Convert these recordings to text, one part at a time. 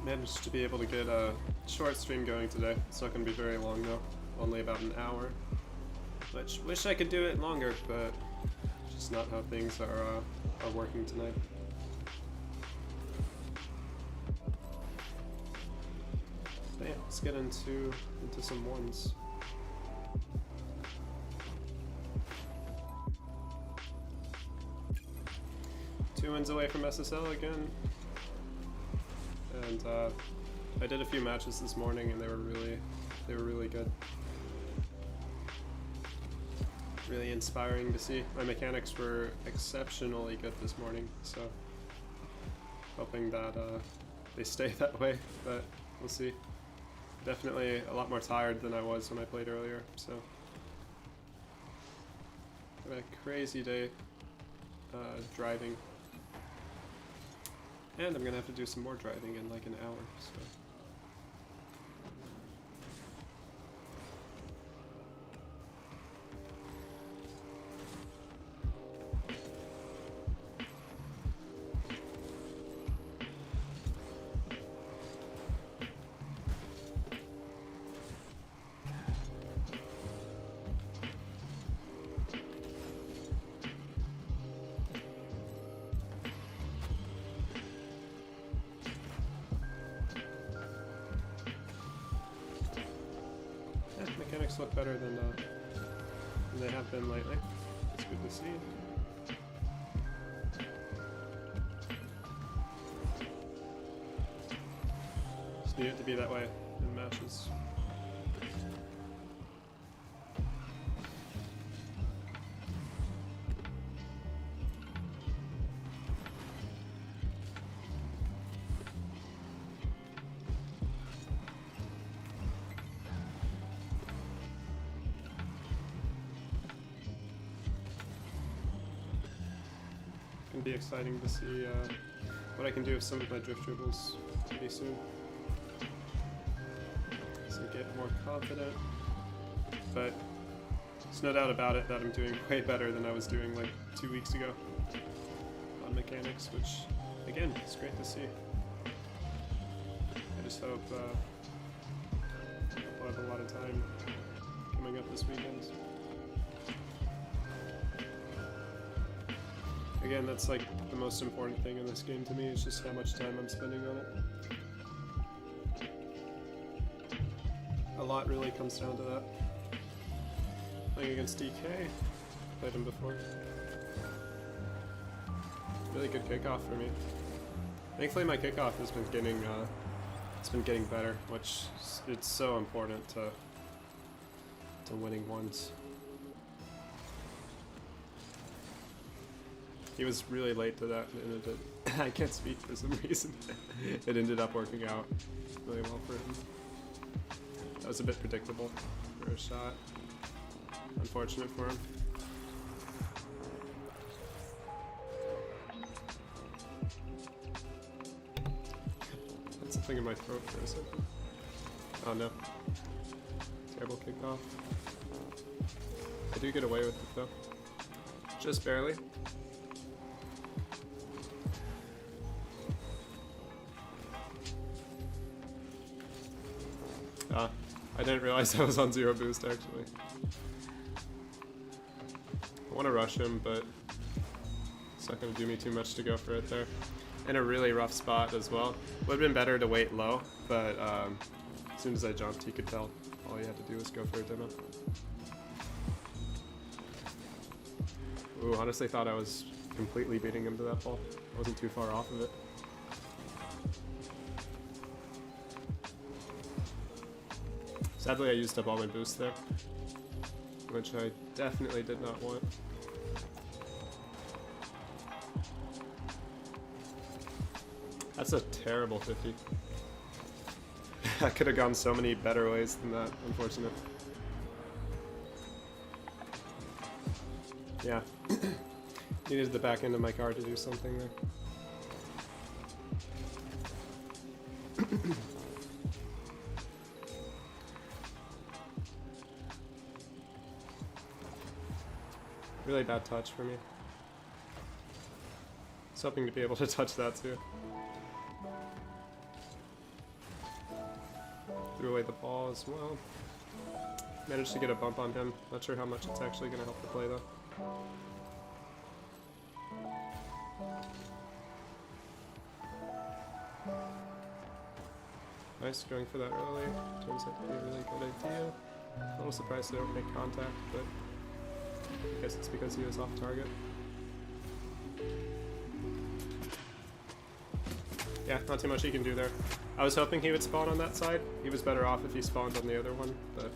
managed to be able to get a short stream going today. It's not going to be very long though, only about an hour. Which, wish I could do it longer, but just not how things are working tonight. But yeah, let's get into some ones. Two wins away from SSL again, and I did a few matches this morning, and they were really good. Really inspiring to see. My mechanics were exceptionally good this morning, so hoping that they stay that way, but we'll see. Definitely a lot more tired than I was when I played earlier, so had a crazy day driving. And I'm gonna have to do some more driving in like an hour, so. Mechanics look better than they have been lately. It's good to see. Just need it to be that way in matches. Be exciting to see what I can do with some of my drift dribbles pretty soon. So get more confident, but there's no doubt about it that I'm doing way better than I was doing like 2 weeks ago on mechanics, which again, it's great to see. I just hope I'll have a lot of time coming up this weekend. Again, that's like the most important thing in this game to me, is just how much time I'm spending on it. A lot really comes down to that. Playing against DK, played him before. Really good kickoff for me. Thankfully my kickoff has been getting better, which it's so important to winning ones. He was really late to that, and I can't speak for some reason. It ended up working out really well for him. That was a bit predictable for a shot. Unfortunate for him. That's something in my throat for a second. Oh no. Terrible kickoff. I do get away with it though. Just barely. I didn't realize I was on 0 boost actually. I want to rush him, but it's not going to do me too much to go for it there. In a really rough spot as well. Would have been better to wait low, but as soon as I jumped, he could tell all he had to do was go for a demo. Ooh, honestly thought I was completely beating him to that ball. I wasn't too far off of it. Sadly, I used up all my boost there, which I definitely did not want. That's a terrible 50. I could have gone so many better ways than that, unfortunate. Yeah. Needed the back end of my car to do something there. Really bad touch for me. I was hoping to be able to touch that too. Threw away the ball as well. Managed to get a bump on him. Not sure how much it's actually going to help the play though. Nice, going for that early. Turns out to be a really good idea. A little surprised they don't make contact, but I guess it's because he was off target. Yeah, not too much he can do there. I was hoping he would spawn on that side. He was better off if he spawned on the other one, but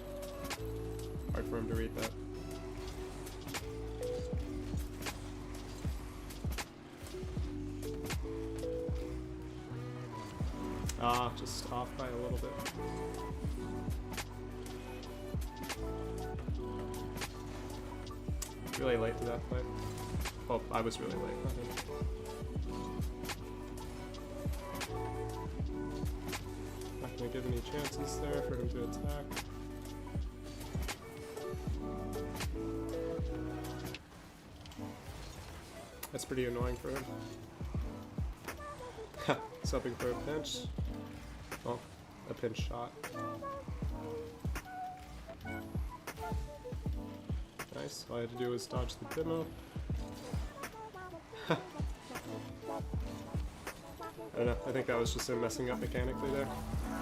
hard for him to read that. Ah, just off by a little bit. Really late to that fight. Well, I was really late, not him. Not gonna give any chances there for him to attack. That's pretty annoying for him. Subbing for a pinch. Well, a pinch shot. Nice. All I had to do was dodge the demo. I don't know. I think that was just him messing up mechanically there.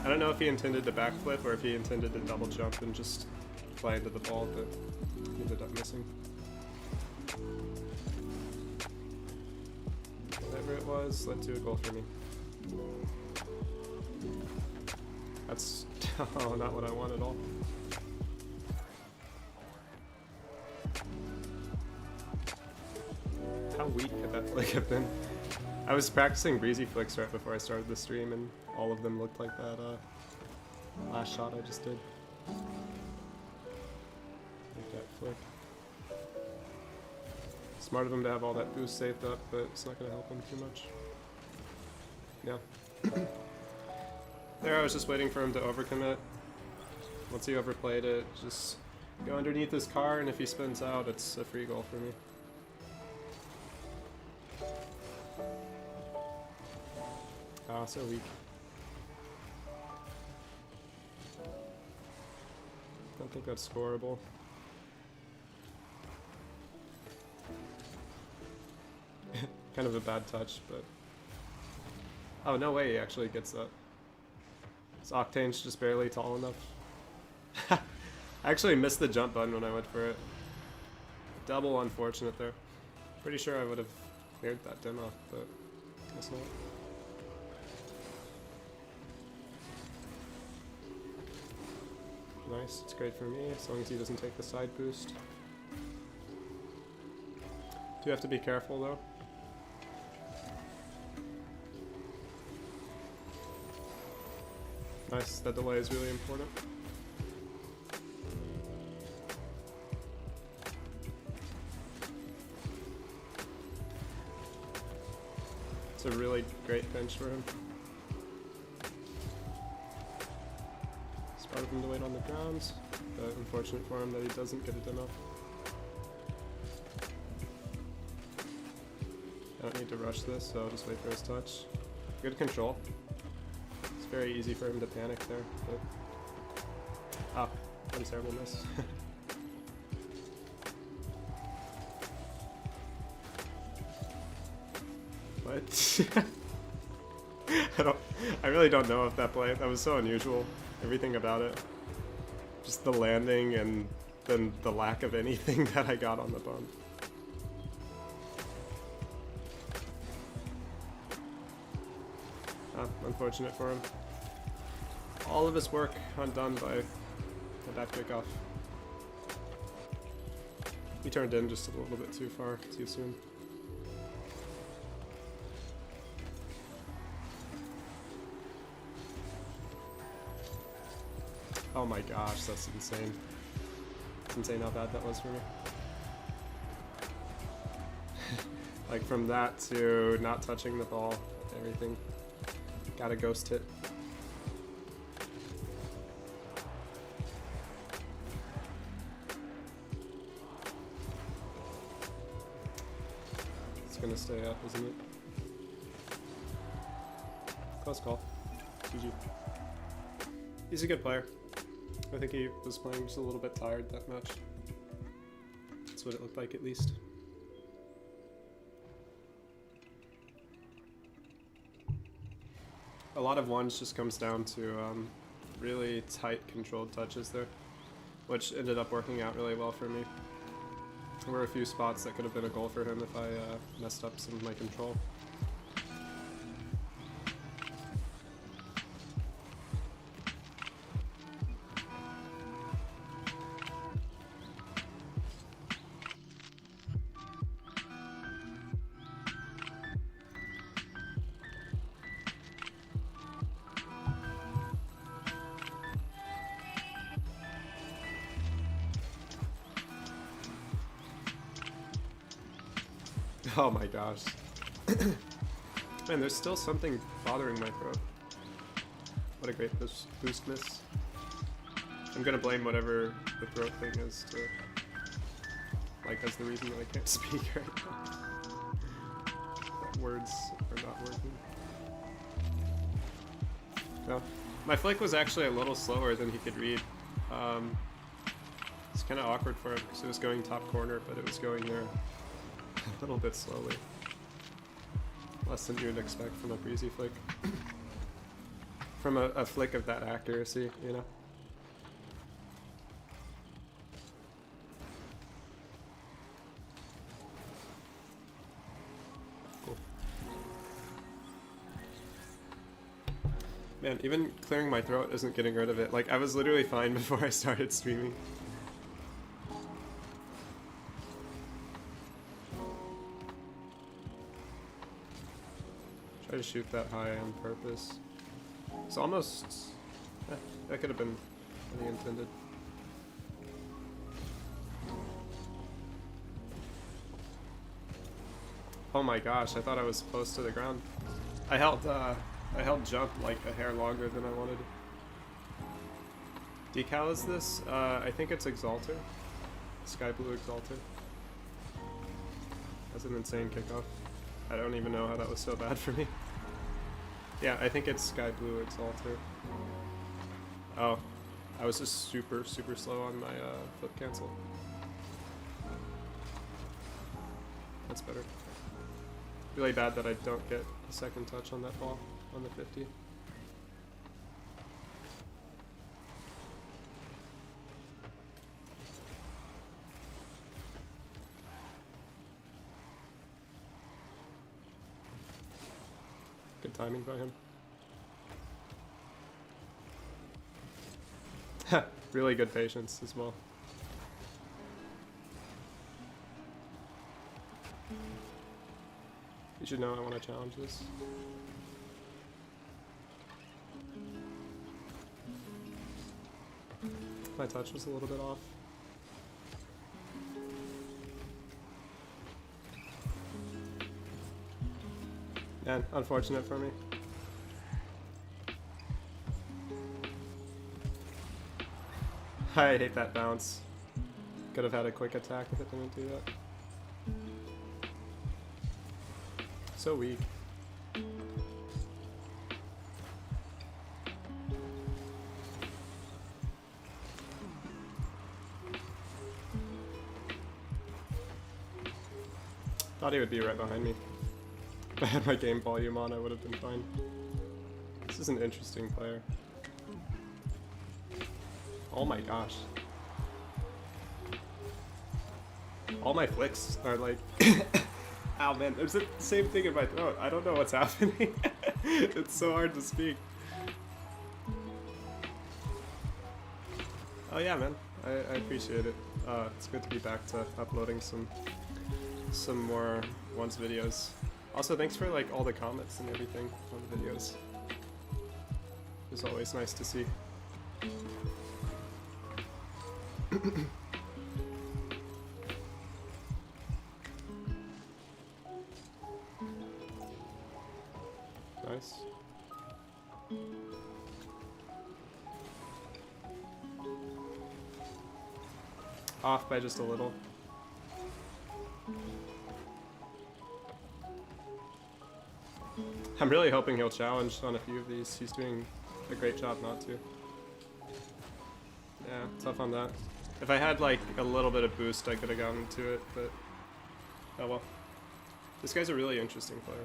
I don't know if he intended to backflip or if he intended to double jump and just fly into the ball, but he ended up missing. Whatever it was, led to a goal for me. That's not what I want at all. How weak could that flick have been? I was practicing breezy flicks right before I started the stream, and all of them looked like that last shot I just did. Like that flick. Smart of him to have all that boost saved up, but it's not going to help him too much. Yeah. There, I was just waiting for him to overcommit. Once he overplayed it, just go underneath his car, and if he spins out, it's a free goal for me. Ah, so weak. Don't think that's scoreable. Kind of a bad touch, but... Oh, no way he actually gets that. His Octane's just barely tall enough. I actually missed the jump button when I went for it. Double unfortunate there. Pretty sure I would have cleared that demo, but guess not. Nice, it's great for me, as long as he doesn't take the side boost. Do have to be careful though. Nice, that delay is really important. It's a really great pinch for him. Smart of him to wait on the grounds, but unfortunate for him that he doesn't get a demo. I don't need to rush this, so I'll just wait for his touch. Good control. It's very easy for him to panic there, but... Ah, that was a terrible miss. What? I really don't know if that play, that was so unusual. Everything about it. Just the landing and then the lack of anything that I got on the bump. Ah, unfortunate for him. All of his work undone by that kickoff. He turned in just a little bit too far, too soon. Oh my gosh, that's insane. It's insane how bad that was for me. Like from that to not touching the ball, everything. Got a ghost hit. It's gonna stay up, isn't it? Close call. GG. He's a good player. I think he was playing just a little bit tired that match. That's what it looked like, at least. A lot of ones just comes down to really tight controlled touches there, which ended up working out really well for me. There were a few spots that could have been a goal for him if I messed up some of my control. Oh my gosh. Man, there's still something bothering my throat. What a great boost miss. I'm gonna blame whatever the throat thing is to, like, as the reason that I can't speak right now. That words are not working. No. My flick was actually a little slower than he could read. It's kind of awkward for him because it was going top corner, but it was going there a little bit slowly. Less than you would expect from a breezy flick. From a flick of that accuracy, you know? Cool. Man, even clearing my throat isn't getting rid of it. Like, I was literally fine before I started streaming. Try to shoot that high on purpose. It's almost... that could have been really intended. Oh my gosh, I thought I was close to the ground. I held jump like a hair longer than I wanted. Decal is this? I think it's Exalter. Sky Blue Exalter. That's an insane kickoff. I don't even know how that was so bad for me. Yeah, I think it's Sky Blue Exalter. Oh, I was just super slow on my flip cancel. That's better. Really bad that I don't get a second touch on that ball on the 50. Good timing by him. Really good patience as well. You should know I want to challenge this. My touch was a little bit off. And unfortunate for me. I hate that bounce. Could have had a quick attack if it didn't do that. So weak. Thought he would be right behind me. If I had my game volume on, I would have been fine. This is an interesting player. Oh my gosh. All my flicks are like... Ow man, there's the same thing in my throat. I don't know what's happening. It's so hard to speak. Oh yeah man, I appreciate it. It's good to be back to uploading some more once videos. Also thanks for like all the comments and everything on the videos. It's always nice to see. Nice. Off by just a little. I'm really hoping he'll challenge on a few of these. He's doing a great job not to. Yeah, tough on that. If I had like a little bit of boost, I could have gotten to it, but oh well. This guy's a really interesting player.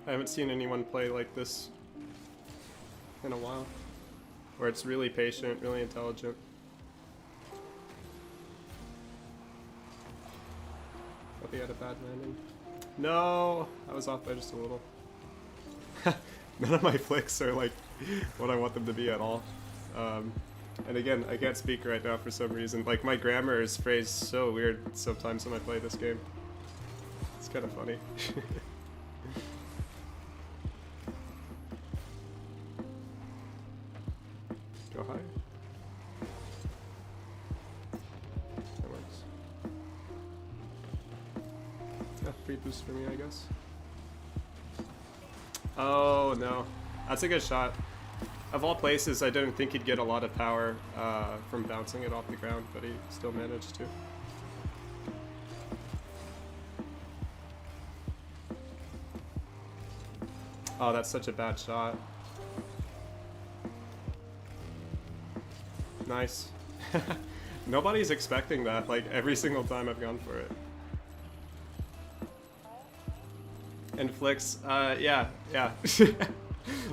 I haven't seen anyone play like this in a while, where it's really patient, really intelligent. Hope he had a bad landing. No, I was off by just a little. None of my flicks are like what I want them to be at all. And again, I can't speak right now for some reason. Like, my grammar is phrased so weird sometimes when I play this game. It's kind of funny. Go high. That works. Yeah, free boost for me, I guess. Oh, no. That's a good shot. Of all places, I didn't think he'd get a lot of power from bouncing it off the ground, but he still managed to. Oh, that's such a bad shot. Nice. Nobody's expecting that, like, every single time I've gone for it. And flicks, yeah.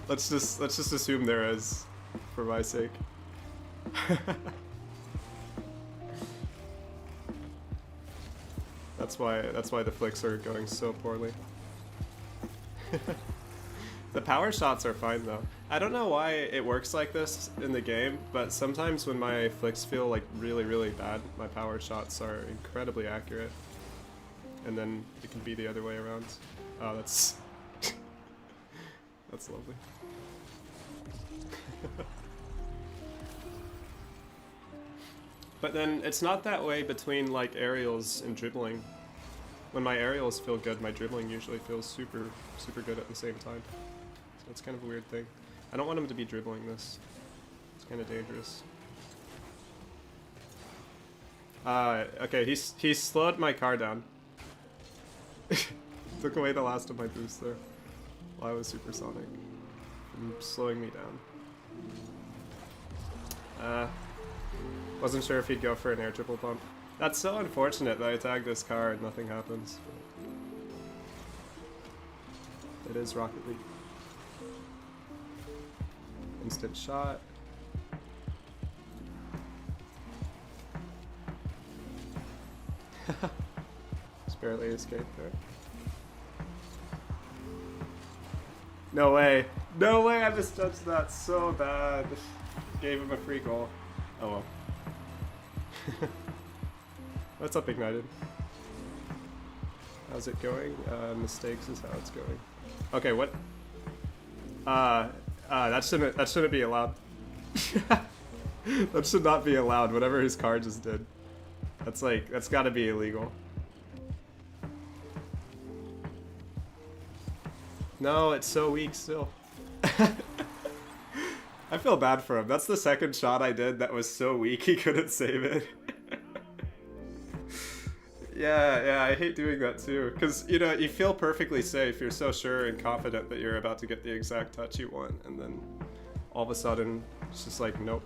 Let's just assume there is, for my sake. That's why the flicks are going so poorly. The power shots are fine though. I don't know why it works like this in the game, but sometimes when my flicks feel like really bad, my power shots are incredibly accurate. And then it can be the other way around. Oh, that's that's lovely. But then it's not that way between like aerials and dribbling. When my aerials feel good, my dribbling usually feels super good at the same time. So it's kind of a weird thing. I don't want him to be dribbling this. It's kind of dangerous. Okay, he's slowed my car down. Took away the last of my boost there while I was supersonic. From slowing me down. Wasn't sure if he'd go for an air triple pump. That's so unfortunate that I tagged this car and nothing happens. It is Rocket League. Instant shot. Just barely escaped there. No way. No way, I misjudged that so bad. Gave him a free goal. Oh well. What's up, Ignited? How's it going? Mistakes is how it's going. Okay, what? That shouldn't be allowed. That should not be allowed, whatever his car just did. That's gotta be illegal. No, it's so weak still. I feel bad for him. That's the second shot I did that was so weak he couldn't save it. Yeah, I hate doing that too. Because, you know, you feel perfectly safe. You're so sure and confident that you're about to get the exact touch you want. And then all of a sudden, it's just like, nope.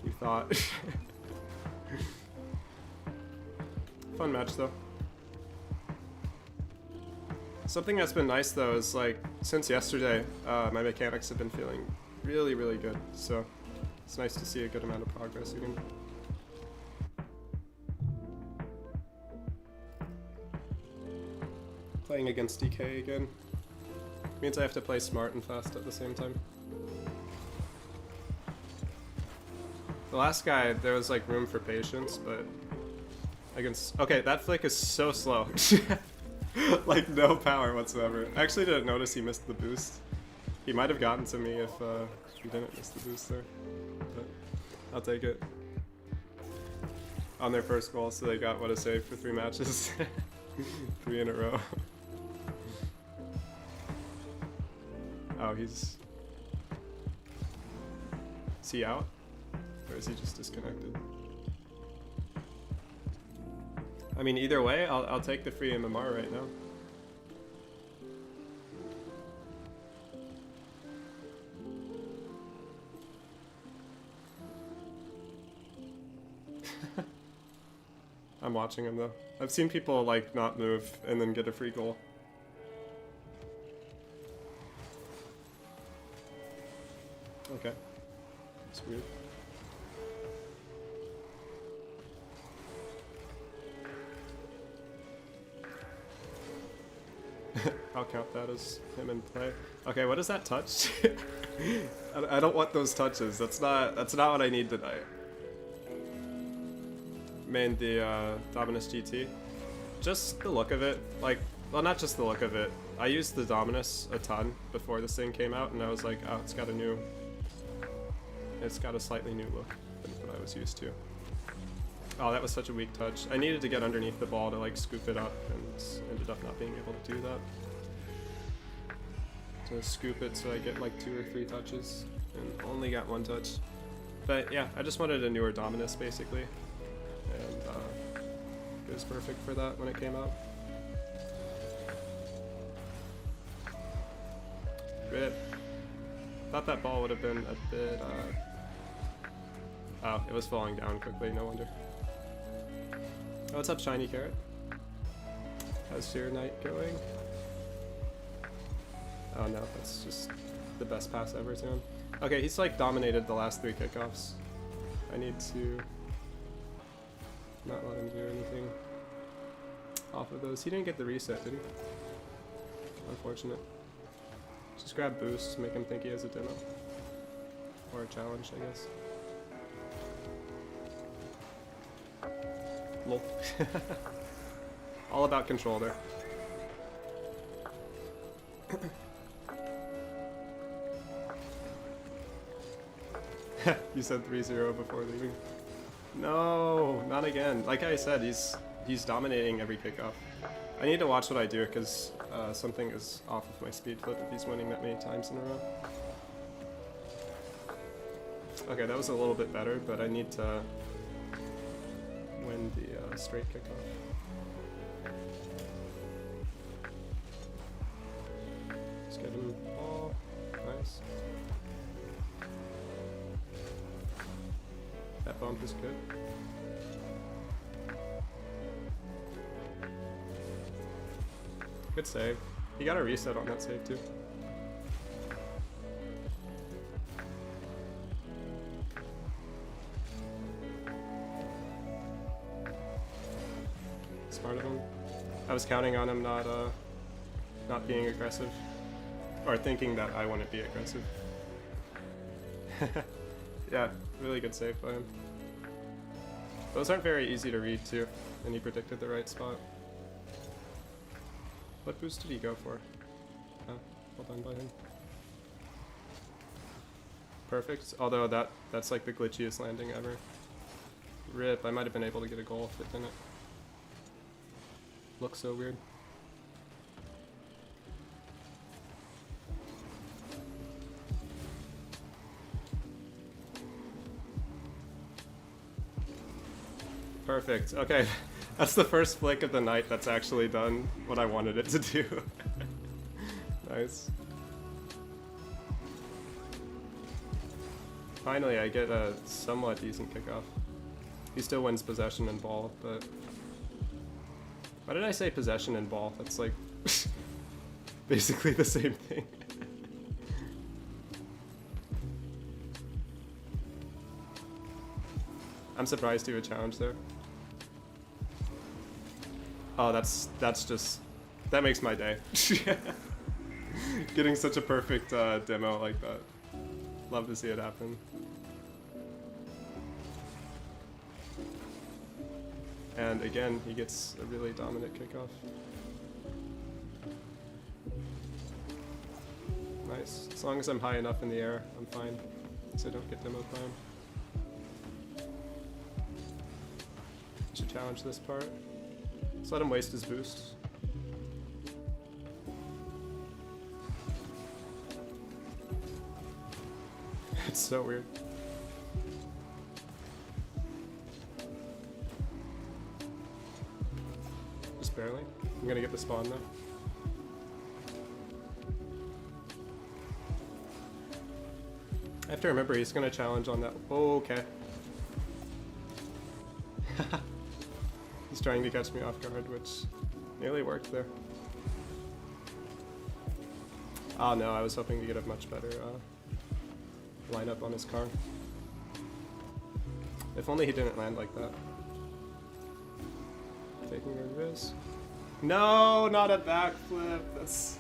You thought. Fun match though. Something that's been nice though is like, since yesterday, my mechanics have been feeling really good. So it's nice to see a good amount of progress again. Playing against DK again means I have to play smart and fast at the same time. The last guy, there was like room for patience, but against... Okay, that flick is so slow. Like no power whatsoever. I actually didn't notice he missed the boost. He might have gotten to me if he didn't miss the boost there. But I'll take it. On their first goal, so they got what a save for 3 matches. 3 in a row. Oh, is he out? Or is he just disconnected? I mean, either way, I'll take the free MMR right now. I'm watching him though. I've seen people like not move and then get a free goal. Okay. That's weird. I'll count that as him in play. Okay, what is that touch? I don't want those touches. That's not what I need tonight. Main the Dominus GT. Just the look of it. Like, well, not just the look of it. I used the Dominus a ton before this thing came out, and I was like, oh, it's got a slightly new look than what I was used to. Oh, that was such a weak touch. I needed to get underneath the ball to like scoop it up, and ended up not being able to do that. To scoop it so I get like 2 or 3 touches, and only got 1 touch. But yeah, I just wanted a newer Dominus basically, and it was perfect for that when it came out. Rip. Thought that ball would have been a bit, oh, it was falling down quickly, no wonder. Oh, what's up, Shiny Carrot? How's your night going? Oh no, that's just the best pass ever to him. Okay, he's like dominated the last 3 kickoffs. I need to not let him do anything off of those. He didn't get the reset, did he? Unfortunate. Just grab boost, make him think he has a demo. Or a challenge, I guess. Lol. All about control there. You said 3-0 before leaving. No, not again. Like I said, he's dominating every kickoff. I need to watch what I do because something is off of my speed flip if he's winning that many times in a row. Okay, that was a little bit better, but I need to win the straight kickoff. Let's get him ball. Nice. That bump is good. Good save. He got a reset on that save too. Smart of him. I was counting on him not being aggressive. Or thinking that I wouldn't be aggressive. Yeah, really good save by him. Those aren't very easy to read too, and he predicted the right spot. What boost did he go for? Oh, well done by him. Perfect, although that's like the glitchiest landing ever. Rip, I might have been able to get a goal if it didn't. Looks so weird. Perfect. Okay, that's the first flick of the night that's actually done what I wanted it to do. Nice. Finally, I get a somewhat decent kickoff. He still wins possession and ball, but... Why did I say possession and ball? That's like... basically the same thing. I'm surprised he would challenge there. Oh, that's just... That makes my day. Getting such a perfect demo like that. Love to see it happen. And again, he gets a really dominant kickoff. Nice. As long as I'm high enough in the air, I'm fine. So I don't get demoed by him. Should challenge this part. Just let him waste his boost. It's so weird. Just barely. I'm gonna get the spawn though. I have to remember he's gonna challenge on that. Oh, okay. He's trying to catch me off guard, which nearly worked there. Oh no, I was hoping to get a much better lineup on his car. If only he didn't land like that. Taking a risk. No, not a backflip. That's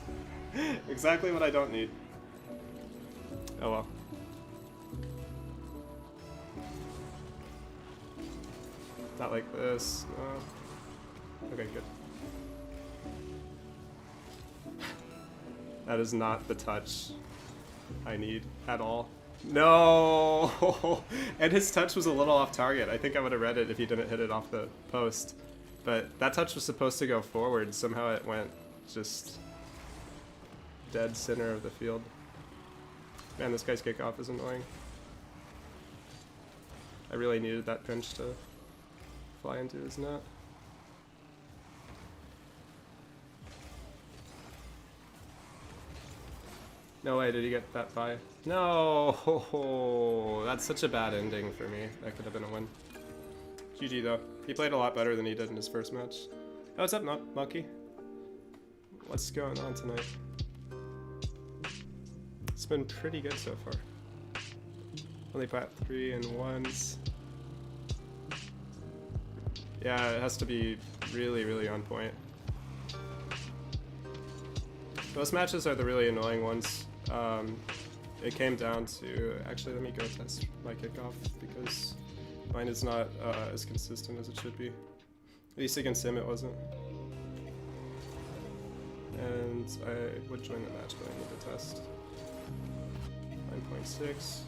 exactly what I don't need. Oh well. Not like this. No. Okay, good. That is not the touch I need at all. No! And his touch was a little off target. I think I would have read it if he didn't hit it off the post. But that touch was supposed to go forward. Somehow it went just dead center of the field. Man, this guy's kickoff is annoying. I really needed that pinch to fly into his net. No way did he get that by. No! That's such a bad ending for me. That could have been a win. GG though. He played a lot better than he did in his first match. Oh, what's up, Monkey? What's going on tonight? It's been pretty good so far. Only pat 3 and 1s. Yeah, it has to be really, really on point. Those matches are the really annoying ones. It came down to... Actually, let me go test my kickoff because mine is not as consistent as it should be. At least against him it wasn't. And I would join the match, but I need to test. 9.6.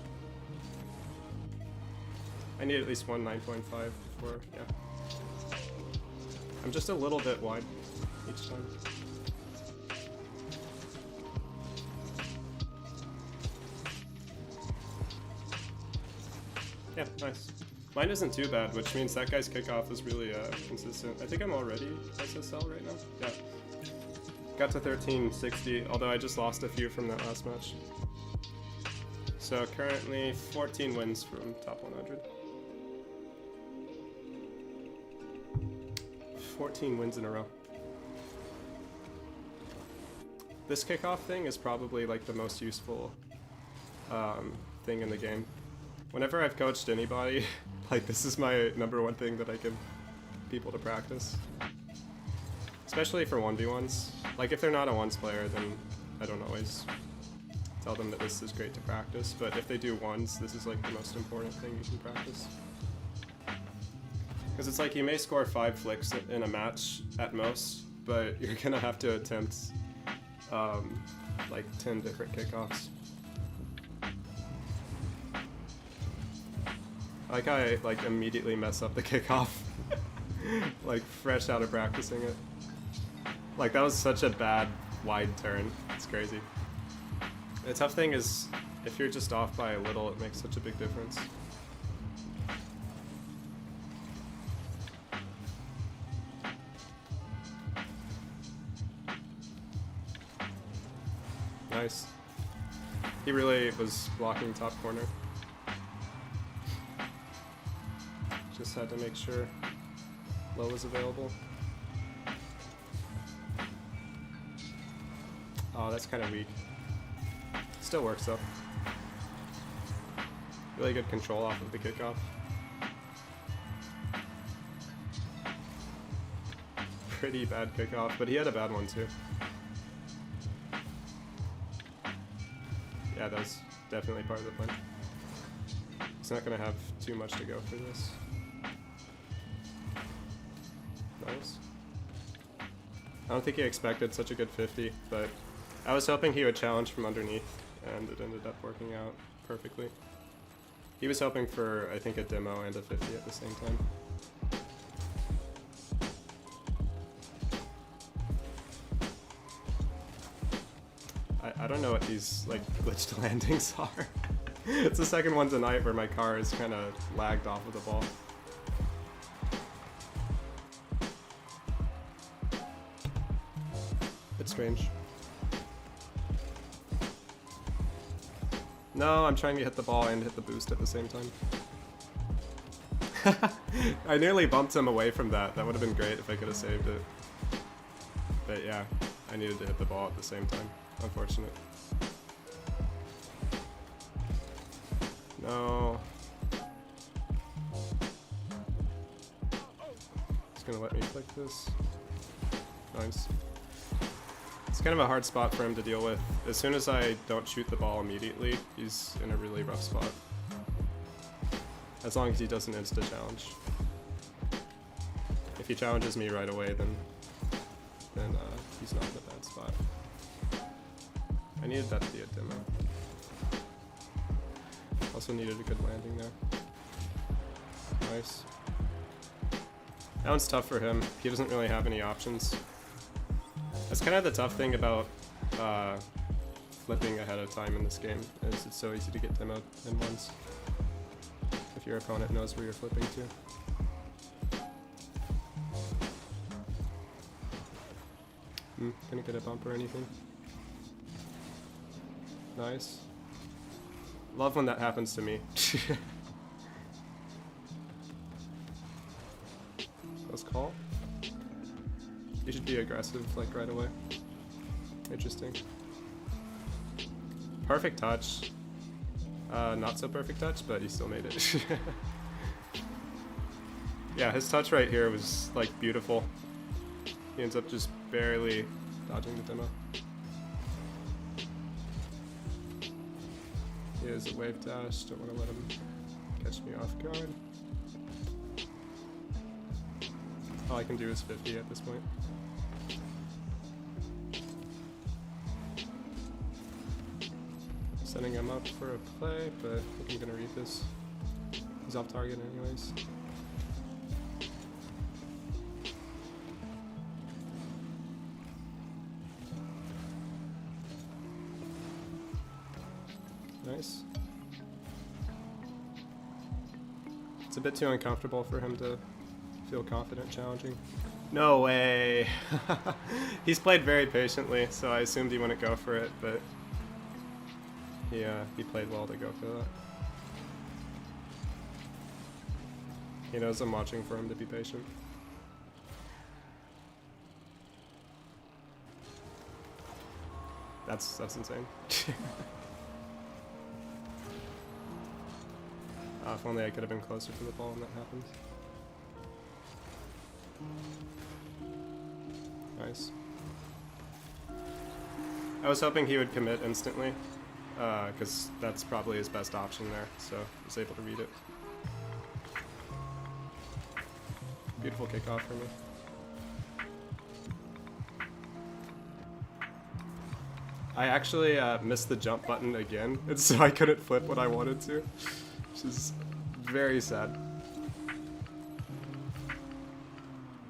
I need at least one 9.5 before, yeah. I'm just a little bit wide each time. Yeah, nice. Mine isn't too bad, which means that guy's kickoff is really consistent. I think I'm already SSL right now. Yeah. Got to 1360, although I just lost a few from that last match. So currently 14 wins from top 100. 14 wins in a row. This kickoff thing is probably like the most useful thing in the game. Whenever I've coached anybody, like this is my #1 thing that I give people to practice. Especially for 1v1s. Like if they're not a ones player, then I don't always tell them that this is great to practice, but if they do ones, this is like the most important thing you can practice. Because it's like you may score 5 flicks in a match at most, but you're gonna have to attempt like 10 different kickoffs. I like how I like immediately mess up the kickoff, like fresh out of practicing it. Like that was such a bad wide turn. It's crazy. The tough thing is if you're just off by a little, it makes such a big difference. Nice. He really was blocking top corner. Just had to make sure low was available. Oh, that's kind of weak. Still works though. Really good control off of the kickoff. Pretty bad kickoff, but he had a bad one too. Yeah, that was definitely part of the plan. He's not going to have too much to go for this. Nice. I don't think he expected such a good 50, but I was hoping he would challenge from underneath, and it ended up working out perfectly. He was hoping for, I think, a demo and a 50 at the same time. I don't know what these like glitched landings are. It's the second one tonight where my car is kind of lagged off of the ball. It's strange. No, I'm trying to hit the ball and hit the boost at the same time. I nearly bumped him away from that. That would have been great if I could have saved it. But yeah, I needed to hit the ball at the same time. Unfortunate. No. It's gonna let me click this. Nice. It's kind of a hard spot for him to deal with. As soon as I don't shoot the ball immediately, he's in a really rough spot. As long as he doesn't insta-challenge. If he challenges me right away, then he's not in a bad spot. I needed that to be a demo. Also needed a good landing there. Nice. That one's tough for him. He doesn't really have any options. That's kind of the tough thing about flipping ahead of time in this game, is it's so easy to get demoed in ones. If your opponent knows where you're flipping to. Gonna get a bump or anything. Nice. Love when that happens to me. Let's call. You should be aggressive, like, right away. Interesting. Perfect touch. Not so perfect touch, but he still made it. Yeah, his touch right here was, like, beautiful. He ends up just barely dodging the demo. He has a wave dash, don't want to let him catch me off guard. All I can do is 50 at this point. Setting him up for a play, but I think I'm gonna read this. He's off target anyways. Nice. It's a bit too uncomfortable for him to feel confident challenging. No way! He's played very patiently, so I assumed he wouldn't go for it, but he played well to go for that. He knows I'm watching for him to be patient. That's insane. If only I could have been closer to the ball when that happened. Nice. I was hoping he would commit instantly, because that's probably his best option there, so I was able to read it. Beautiful kickoff for me. I actually missed the jump button again, and so I couldn't flip what I wanted to, which is very sad.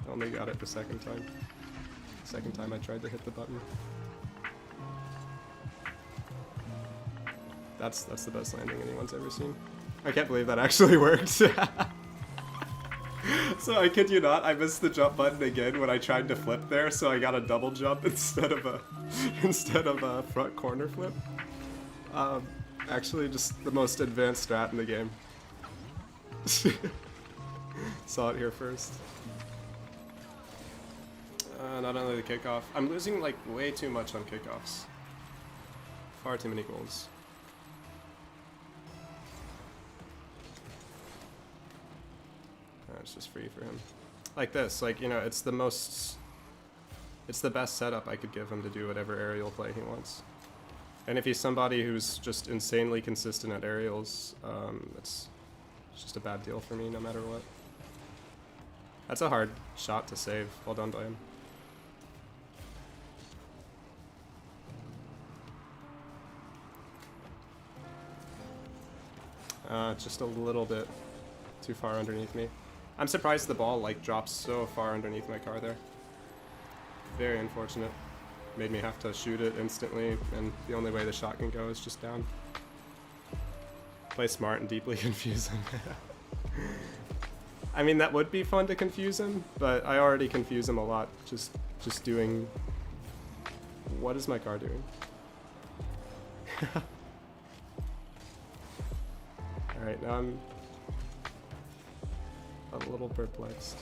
Only got it the second time. Second time I tried to hit the button. That's the best landing anyone's ever seen. I can't believe that actually worked. So I kid you not, I missed the jump button again when I tried to flip there, so I got a double jump instead of a front corner flip. Actually, just the most advanced strat in the game. Saw it here first. Not only the kickoff. I'm losing like way too much on kickoffs. Far too many goals. It's just free for him. Like this, like, you know, it's the best setup I could give him to do whatever aerial play he wants. And if he's somebody who's just insanely consistent at aerials, it's just a bad deal for me no matter what. That's a hard shot to save. Well done by him. Just a little bit too far underneath me. I'm surprised the ball like drops so far underneath my car there. Very unfortunate. Made me have to shoot it instantly, and the only way the shot can go is just down. Play smart and deeply confuse him. I mean, that would be fun to confuse him, but I already confuse him a lot. Just doing. What is my car doing? All right, now a little perplexed.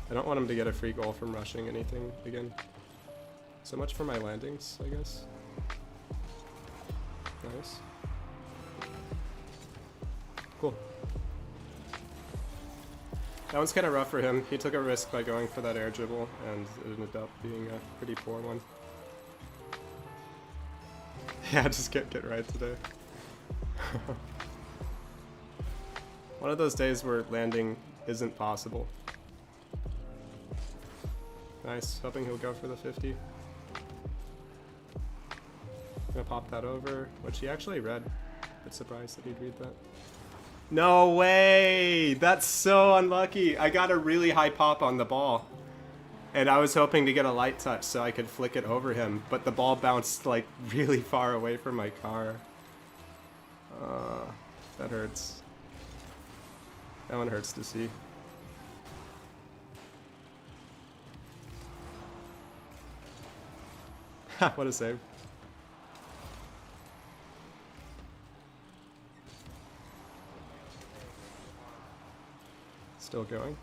I don't want him to get a free goal from rushing anything again. So much for my landings, I guess. Nice. Cool. That one's kind of rough for him. He took a risk by going for that air dribble, and it ended up being a pretty poor one. Yeah, just get right today. One of those days where landing isn't possible. Nice, hoping he'll go for the 50. Gonna pop that over, which he actually read. Bit surprised that he'd read that. No way! That's so unlucky. I got a really high pop on the ball. And I was hoping to get a light touch so I could flick it over him, but the ball bounced like really far away from my car. That hurts. That one hurts to see. What a save. Still going.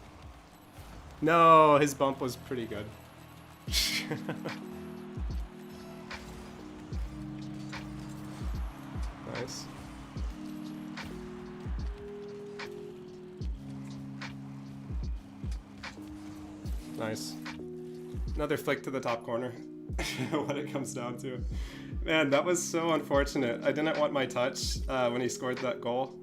No, his bump was pretty good. Nice. Nice. Another flick to the top corner. What it comes down to. Man, that was so unfortunate. I didn't want my touch when he scored that goal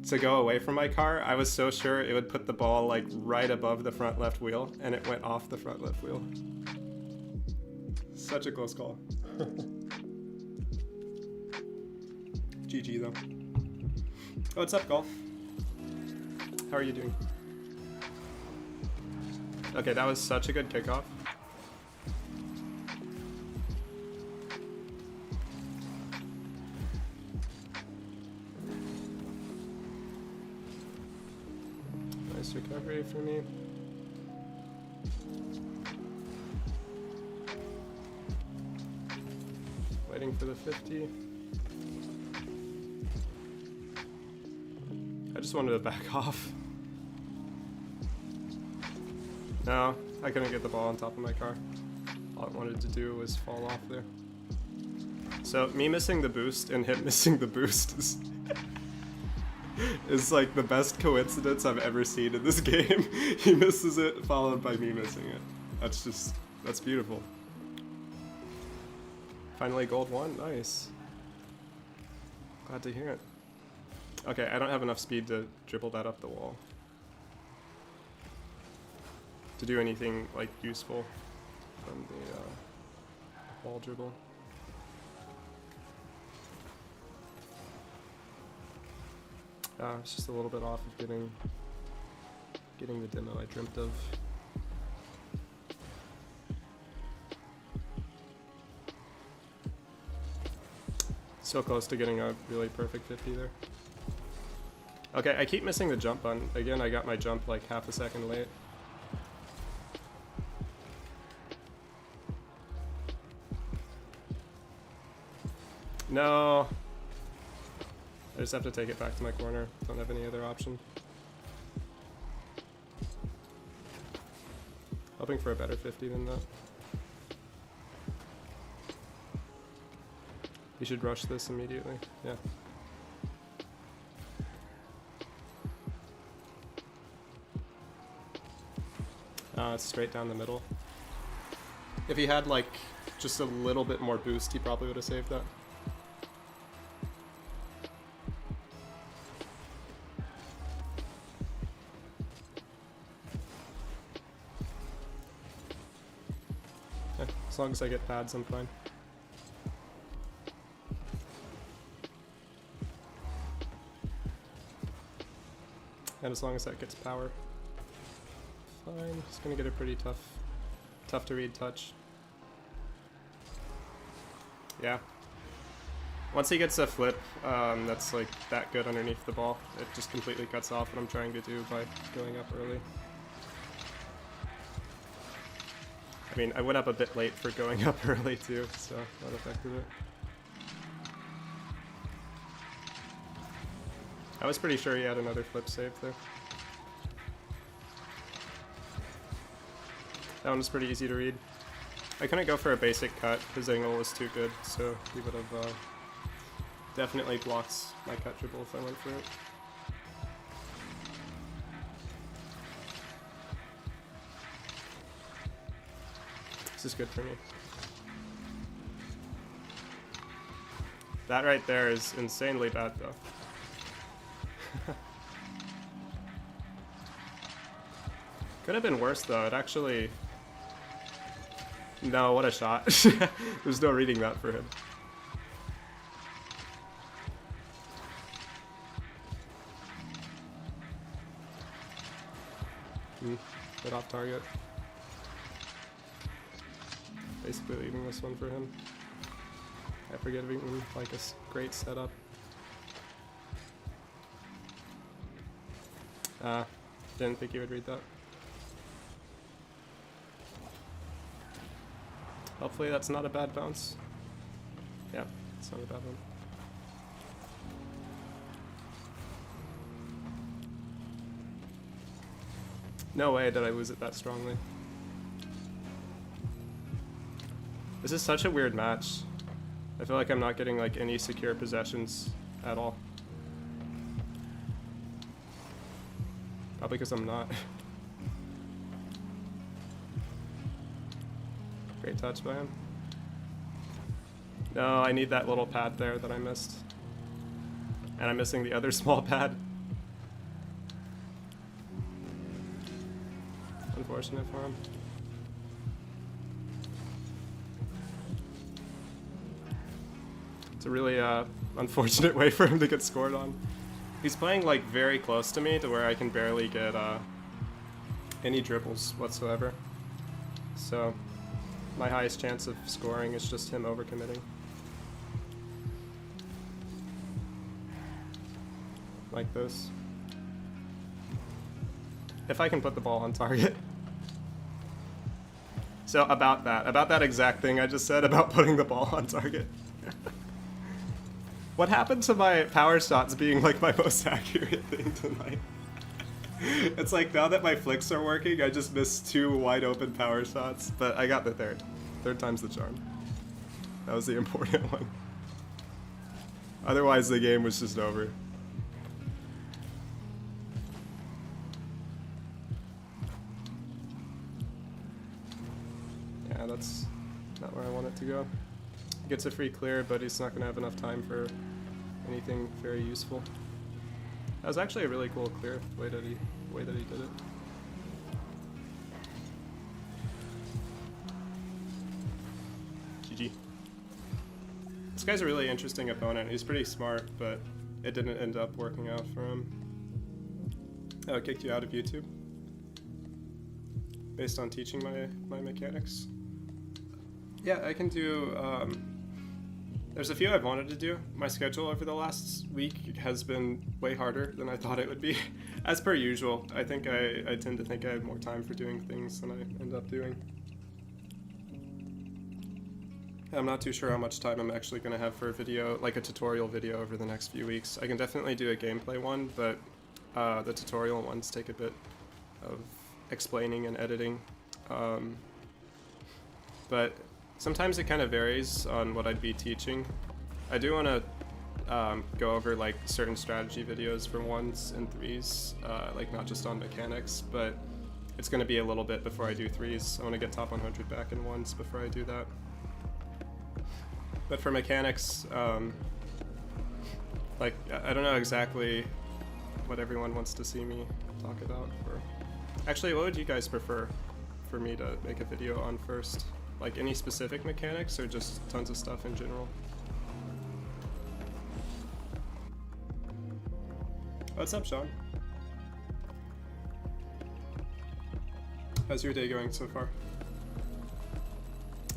to go away from my car. I was so sure it would put the ball like right above the front left wheel, and it went off the front left wheel. Such a close call. GG though. Oh, what's up, Golf? How are you doing? Okay, that was such a good kickoff. Nice recovery for me. Waiting for the 50. I just wanted to back off. No, I couldn't get the ball on top of my car. All I wanted to do was fall off there. So me missing the boost and him missing the boost is like the best coincidence I've ever seen in this game. He misses it, followed by me missing it. That's beautiful. Finally gold 1, nice. Glad to hear it. Okay, I don't have enough speed to dribble that up the wall. To do anything like useful from the wall dribble. It's just a little bit off of getting the demo I dreamt of. So close to getting a really perfect 50 there. Okay, I keep missing the jump button. Again, I got my jump like half a second late. No. I just have to take it back to my corner. Don't have any other option. Hoping for a better 50 than that. You should rush this immediately. Yeah. It's straight down the middle. If he had like just a little bit more boost, he probably would have saved that. Okay, as long as I get pads, I'm fine. And as long as that gets power. Fine, just gonna get a pretty tough to read touch. Yeah. Once he gets a flip that's like that good underneath the ball, it just completely cuts off what I'm trying to do by going up early. I mean, I went up a bit late for going up early too, so that affected it. I was pretty sure he had another flip save there. That one was pretty easy to read. I couldn't go for a basic cut. His angle was too good, so he would have definitely blocked my cut dribble if I went for it. This is good for me. That right there is insanely bad though. Could have been worse though, it actually... No, what a shot. There's no reading that for him. Bit off target. Basically leaving this one for him. I forget him like a great setup. Didn't think he would read that. Hopefully that's not a bad bounce. Yeah, it's not a bad one. No way did I lose it that strongly. This is such a weird match. I feel like I'm not getting like any secure possessions at all. Probably because I'm not. Great touch by him. No, I need that little pad there that I missed. And I'm missing the other small pad. Unfortunate for him. It's a really unfortunate way for him to get scored on. He's playing like very close to me to where I can barely get any dribbles whatsoever. So my highest chance of scoring is just him overcommitting. Like this. If I can put the ball on target. So about that exact thing I just said about putting the ball on target. What happened to my power shots being like my most accurate thing tonight? It's like now that my flicks are working, I just missed 2 wide open power shots, but I got the third. Third time's the charm. That was the important one. Otherwise the game was just over. Yeah, that's not where I want it to go. Gets a free clear, but he's not going to have enough time for anything very useful. That was actually a really cool clear, the way that he did it. GG. This guy's a really interesting opponent. He's pretty smart, but it didn't end up working out for him. Oh, it kicked you out of YouTube? Based on teaching my mechanics? Yeah, I can do... there's a few I've wanted to do. My schedule over the last week has been way harder than I thought it would be. As per usual, I think I tend to think I have more time for doing things than I end up doing. I'm not too sure how much time I'm actually going to have for a video, like a tutorial video over the next few weeks. I can definitely do a gameplay one, but the tutorial ones take a bit of explaining and editing. But sometimes it kind of varies on what I'd be teaching. I do want to go over like certain strategy videos for 1s and 3s, like not just on mechanics, but it's going to be a little bit before I do 3s. I want to get top 100 back in 1s before I do that. But for mechanics, like I don't know exactly what everyone wants to see me talk about. Actually, what would you guys prefer for me to make a video on first? Like any specific mechanics or just tons of stuff in general? What's up, Sean? How's your day going so far?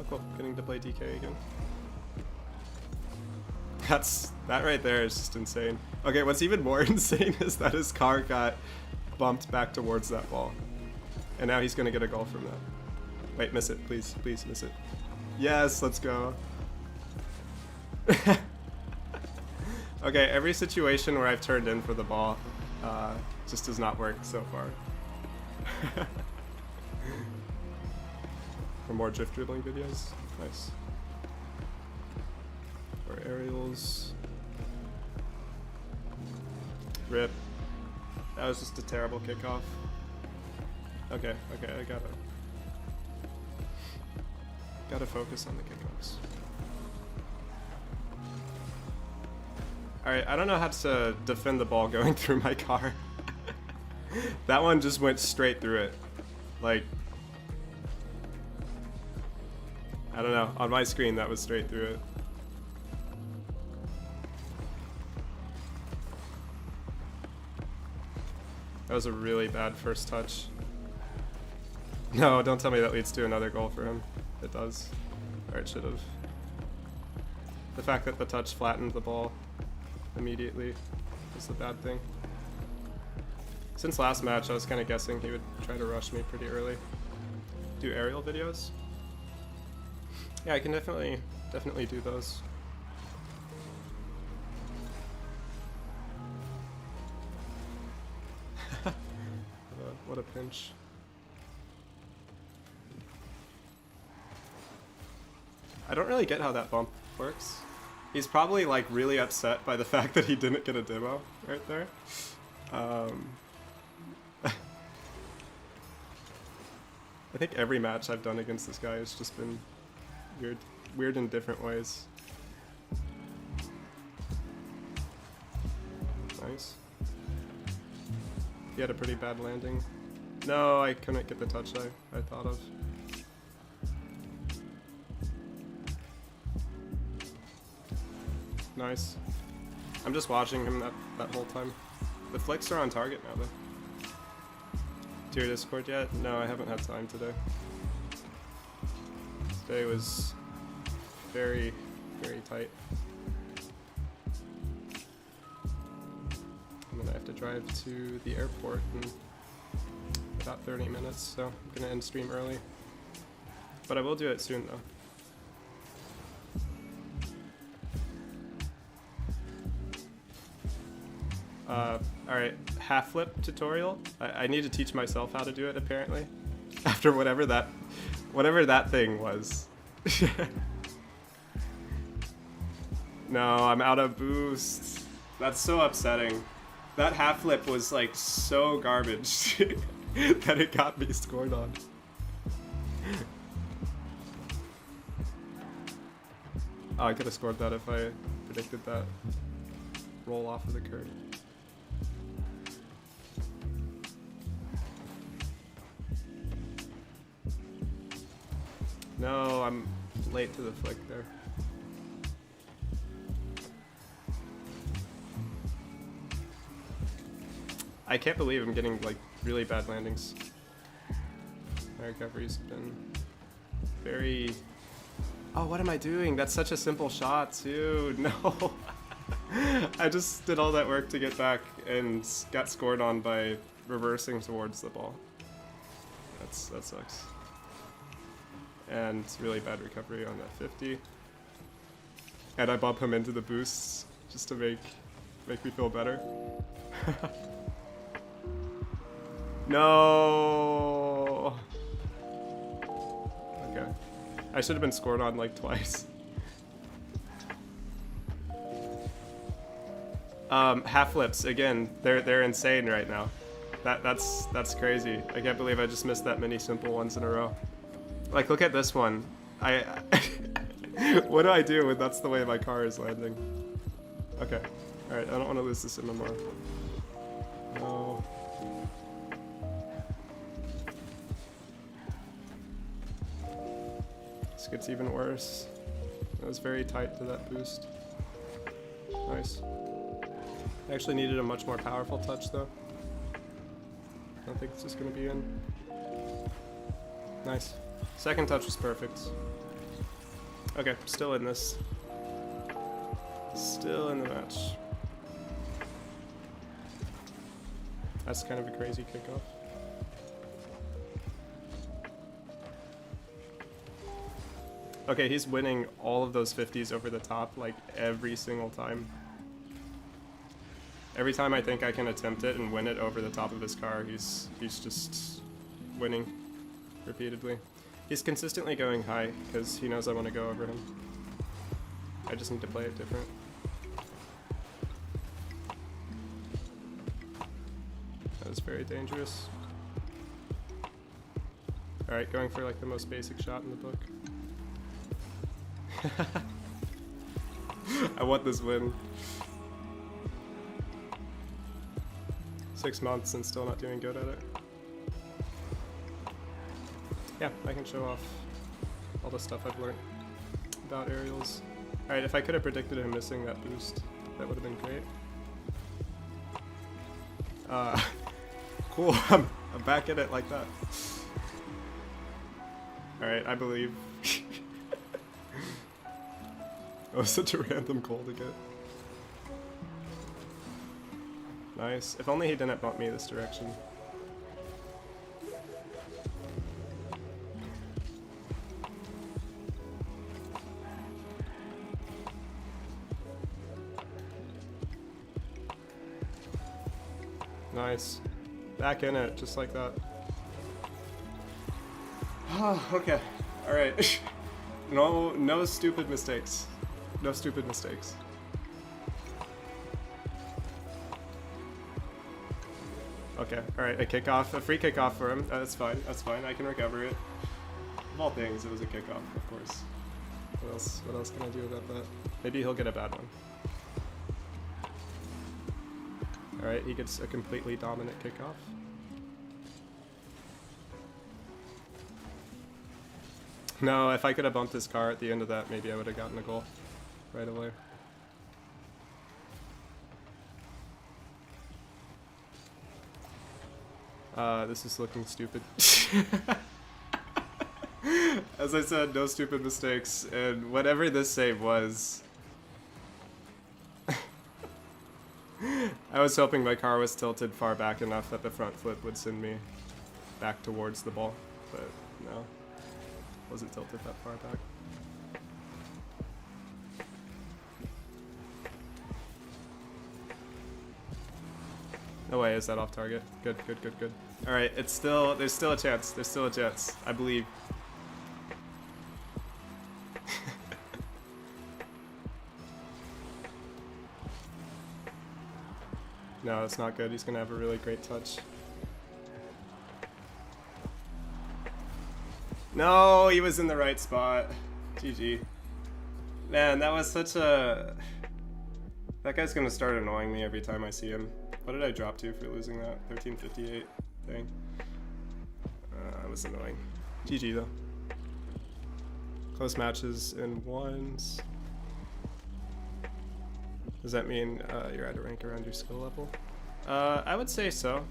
Oh cool, getting to play DK again. That right there is just insane. Okay, what's even more insane is that his car got bumped back towards that ball. And now he's gonna get a goal from that. Wait, miss it, please, please miss it. Yes, let's go. Okay, every situation where I've turned in for the ball just does not work so far. For more drift dribbling videos? Nice. Or aerials. Rip. That was just a terrible kickoff. Okay, I gotta focus on the kickoffs. Alright, I don't know how to defend the ball going through my car. That one just went straight through it. Like, I don't know, on my screen that was straight through it. That was a really bad first touch. No, don't tell me that leads to another goal for him. It does. Or it should have. The fact that the touch flattened the ball immediately was the bad thing. Since last match, I was kind of guessing he would try to rush me pretty early. Do aerial videos? Yeah, I can definitely do those. What a pinch. I don't really get how that bump works. He's probably like really upset by the fact that he didn't get a demo right there. I think every match I've done against this guy has just been weird in different ways. Nice. He had a pretty bad landing. No, I couldn't get the touch I thought of. Nice. I'm just watching him that whole time. The flicks are on target now though. To your Discord yet? No, I haven't had time today. Today was very, very tight. And then I have to drive to the airport in about 30 minutes, so I'm gonna end stream early. But I will do it soon though. Alright, half flip tutorial. I need to teach myself how to do it apparently. After whatever that thing was. No, I'm out of boost. That's so upsetting. That half flip was like so garbage that it got me scored on. Oh, I could have scored that if I predicted that roll off of the curb. No, I'm late to the flick there. I can't believe I'm getting like really bad landings. My recovery's been very... Oh, what am I doing? That's such a simple shot too. No. I just did all that work to get back and got scored on by reversing towards the ball. That sucks. And really bad recovery on that 50. And I bump him into the boosts just to make me feel better. No. Okay. I should have been scored on like twice. Half flips again. They're insane right now. That's crazy. I can't believe I just missed that many simple ones in a row. Like, look at this one. What do I do when that's the way my car is landing? Okay. Alright, I don't want to lose this anymore. No. This gets even worse. That was very tight to that boost. Nice. I actually needed a much more powerful touch though. I don't think this is going to be in. Nice. Second touch was perfect. Okay, still in this. Still in the match. That's kind of a crazy kickoff. Okay, he's winning all of those 50s over the top, like, every single time. Every time I think I can attempt it and win it over the top of his car, he's just winning repeatedly. He's consistently going high because he knows I want to go over him. I just need to play it different. That is very dangerous. Alright, going for like the most basic shot in the book. I want this win. 6 months and still not doing good at it. Yeah, I can show off all the stuff I've learned about aerials. Alright, if I could have predicted him missing that boost, that would have been great. Cool, I'm back at it like that. Alright, I believe. That was such a random goal to get. Nice. If only he didn't bump me this direction. Nice. Back in it, just like that. Okay. Alright. No stupid mistakes. No stupid mistakes. Okay, alright, a kickoff, a free kickoff for him. That's fine, I can recover it. Of all things, it was a kickoff, of course. What else can I do about that? Maybe he'll get a bad one. Alright, he gets a completely dominant kickoff. No, if I could have bumped his car at the end of that, maybe I would have gotten a goal right away. This is looking stupid. As I said, no stupid mistakes, and whatever this save was... I was hoping my car was tilted far back enough that the front flip would send me back towards the ball, but no. Wasn't tilted that far back. No way, is that off target? Good, good, good, good. Alright, there's still a chance, I believe. No, it's not good, he's gonna have a really great touch. No, he was in the right spot. GG. Man, that was such a... That guy's gonna start annoying me every time I see him. What did I drop to for losing that 1358 thing? That was annoying. GG though. Close matches in ones. Does that mean you're at a rank around your skill level? I would say so.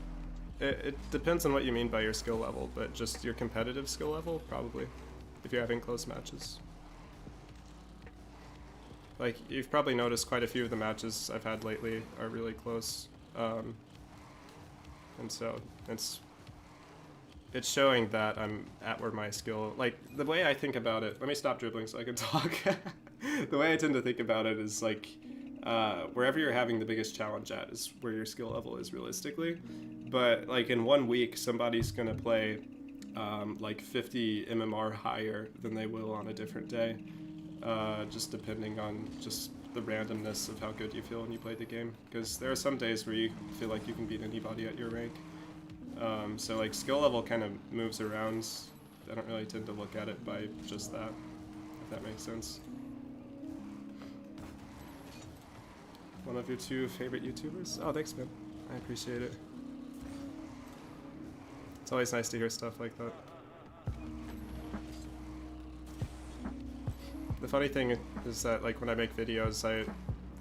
It depends on what you mean by your skill level, but just your competitive skill level, probably, if you're having close matches. Like, you've probably noticed quite a few of the matches I've had lately are really close. And so, it's showing that I'm at where my skill, like, the way I think about it, let me stop dribbling so I can talk. The way I tend to think about it is, like, wherever you're having the biggest challenge at is where your skill level is realistically. But like in 1 week, somebody's gonna play like 50 MMR higher than they will on a different day, just depending on just the randomness of how good you feel when you play the game. Because there are some days where you feel like you can beat anybody at your rank. So like skill level kind of moves around. I don't really tend to look at it by just that, if that makes sense. One of your 2 favorite YouTubers? Oh, thanks, man. I appreciate it. It's always nice to hear stuff like that. The funny thing is that, like, when I make videos, I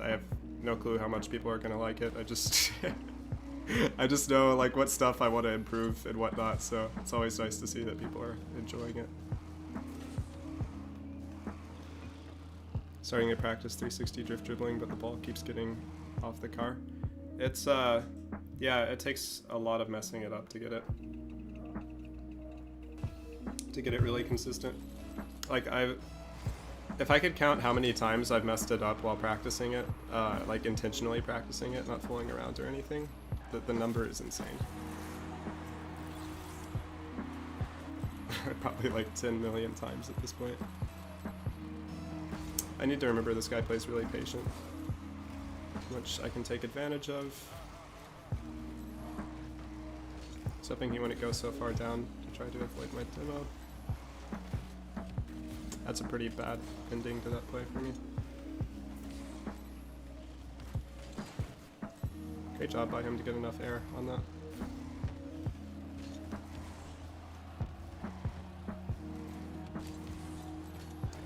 have no clue how much people are gonna like it. I just I just know like what stuff I want to improve and whatnot. So it's always nice to see that people are enjoying it. Starting to practice 360 drift dribbling, but the ball keeps getting off the car. It's yeah, it takes a lot of messing it up to get it really consistent. Like If I could count how many times I've messed it up while practicing it, like intentionally practicing it, not fooling around or anything, the number is insane. Probably like 10 million times at this point. I need to remember this guy plays really patient, which I can take advantage of. I was hoping he wouldn't go so far down to try to avoid my demo. That's a pretty bad ending to that play for me. Great job by him to get enough air on that.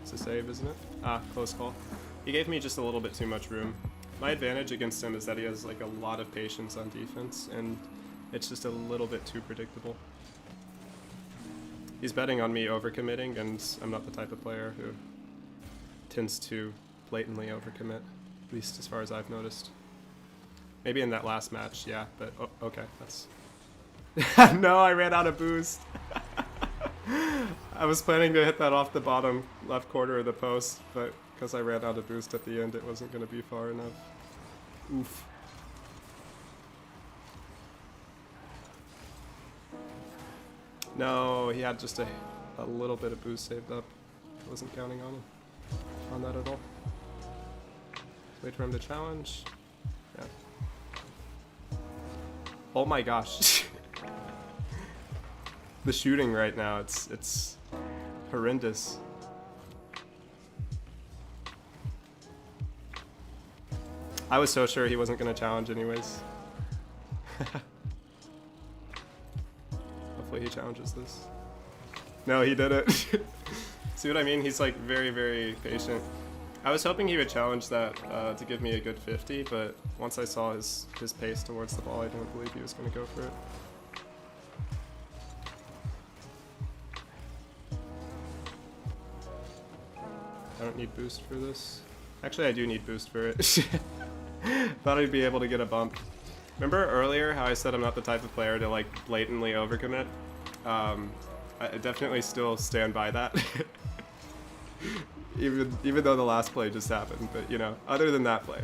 It's a save, isn't it? Ah, close call. He gave me just a little bit too much room. My advantage against him is that he has like a lot of patience on defense, and it's just a little bit too predictable. He's betting on me overcommitting, and I'm not the type of player who tends to blatantly overcommit, at least as far as I've noticed. Maybe in that last match, yeah, but oh, okay, that's... No, I ran out of boost. I was planning to hit that off the bottom left corner of the post, but because I ran out of boost at the end, it wasn't going to be far enough. Oof. No, he had just a little bit of boost saved up. I wasn't counting on that at all. Wait for him to challenge. Yeah. Oh my gosh. The shooting right now, it's horrendous. I was so sure he wasn't going to challenge anyways. Hopefully he challenges this. No, he did it. See what I mean? He's like very, very patient. I was hoping he would challenge that to give me a good 50, but once I saw his pace towards the ball, I didn't believe he was going to go for it. I don't need boost for this. Actually, I do need boost for it. Thought I'd be able to get a bump. Remember earlier how I said I'm not the type of player to like blatantly overcommit? I definitely still stand by that. even though the last play just happened, but you know, other than that play.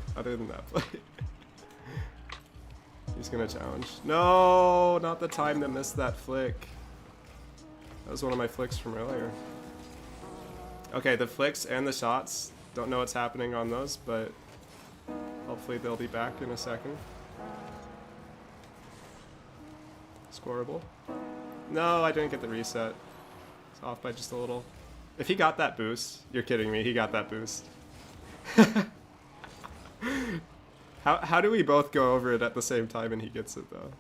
He's gonna challenge. No, not the time to miss that flick. That was one of my flicks from earlier. Okay, the flicks and the shots, don't know what's happening on those, but hopefully they'll be back in a second. Scoreable. No, I didn't get the reset. It's off by just a little. If he got that boost, you're kidding me, he got that boost. How do we both go over it at the same time and he gets it though?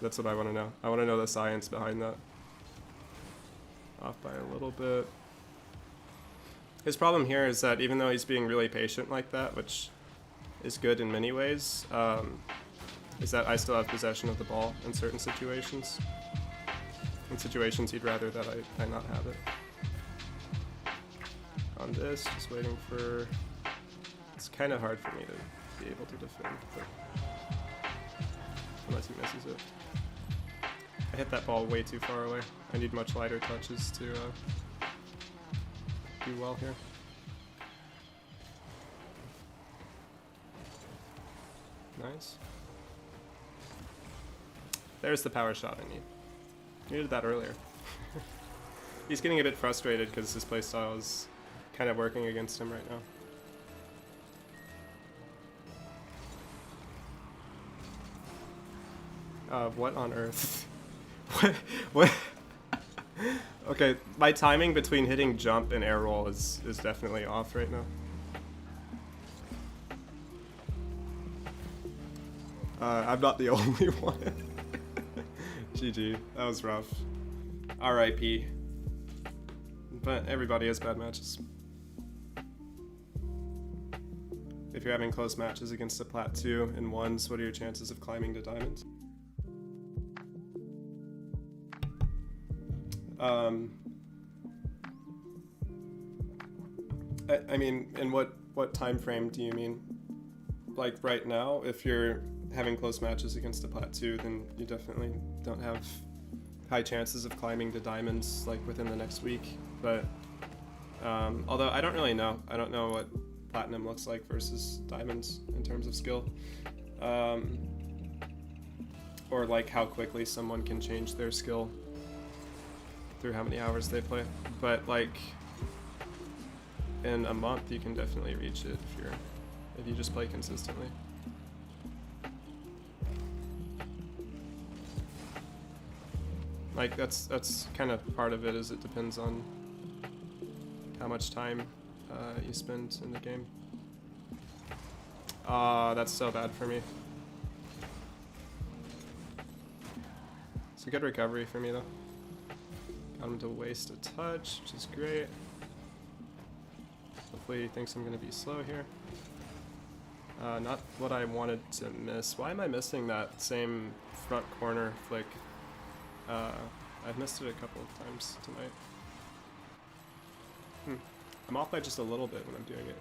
That's what I want to know. I want to know the science behind that. Off by a little bit. His problem here is that even though he's being really patient like that, which is good in many ways, is that I still have possession of the ball in certain situations. In situations he'd rather that I not have it. On this, just waiting for... It's kind of hard for me to be able to defend, but unless he misses it. I hit that ball way too far away. I need much lighter touches to do well here. Nice. There's the power shot I need. Needed that earlier. He's getting a bit frustrated because his playstyle is kind of working against him right now. What on earth? What? Okay, my timing between hitting jump and air roll is definitely off right now. I'm not the only one. GG, that was rough. RIP. But everybody has bad matches. If you're having close matches against a Plat 2 in ones, what are your chances of climbing to diamonds? I mean, in what time frame do you mean? Like right now, if you're having close matches against a Plat 2, then you definitely don't have high chances of climbing to diamonds like within the next week. But Although I don't really know. I don't know what Platinum looks like versus Diamonds in terms of skill. Or like how quickly someone can change their skill through how many hours they play. But like in a month you can definitely reach it if you just play consistently. Like that's kind of part of it, is it depends on how much time you spend in the game. That's so bad for me. It's a good recovery for me though. Got him to waste a touch, which is great. Hopefully he thinks I'm gonna be slow here. Not what I wanted to miss. Why am I missing that same front corner flick? I've missed it a couple of times tonight. I'm off by just a little bit when I'm doing it.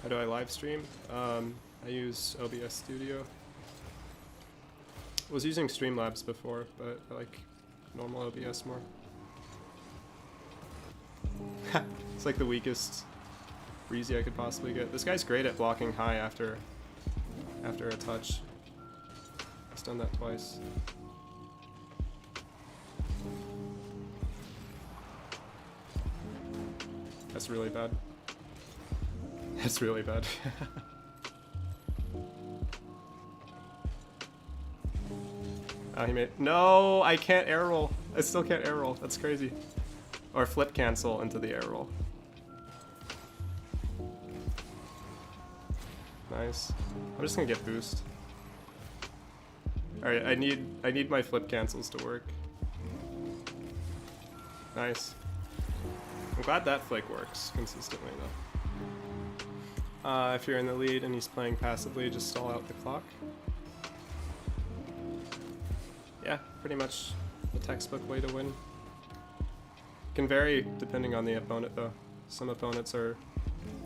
How do I live stream? I use OBS Studio. I was using Streamlabs before, but I like normal OBS more. It's like the weakest breezy I could possibly get. This guy's great at blocking high after a touch. He's done that twice. That's really bad. That's really bad. Oh, he made... No! I can't air roll. I still can't air roll. That's crazy. Or flip cancel into the air roll. Nice. I'm just gonna get boost. Alright, I need my flip cancels to work. Nice. I'm glad that flick works consistently though. If you're in the lead and he's playing passively, just stall out the clock. Yeah, pretty much the textbook way to win. Can vary depending on the opponent though. Some opponents are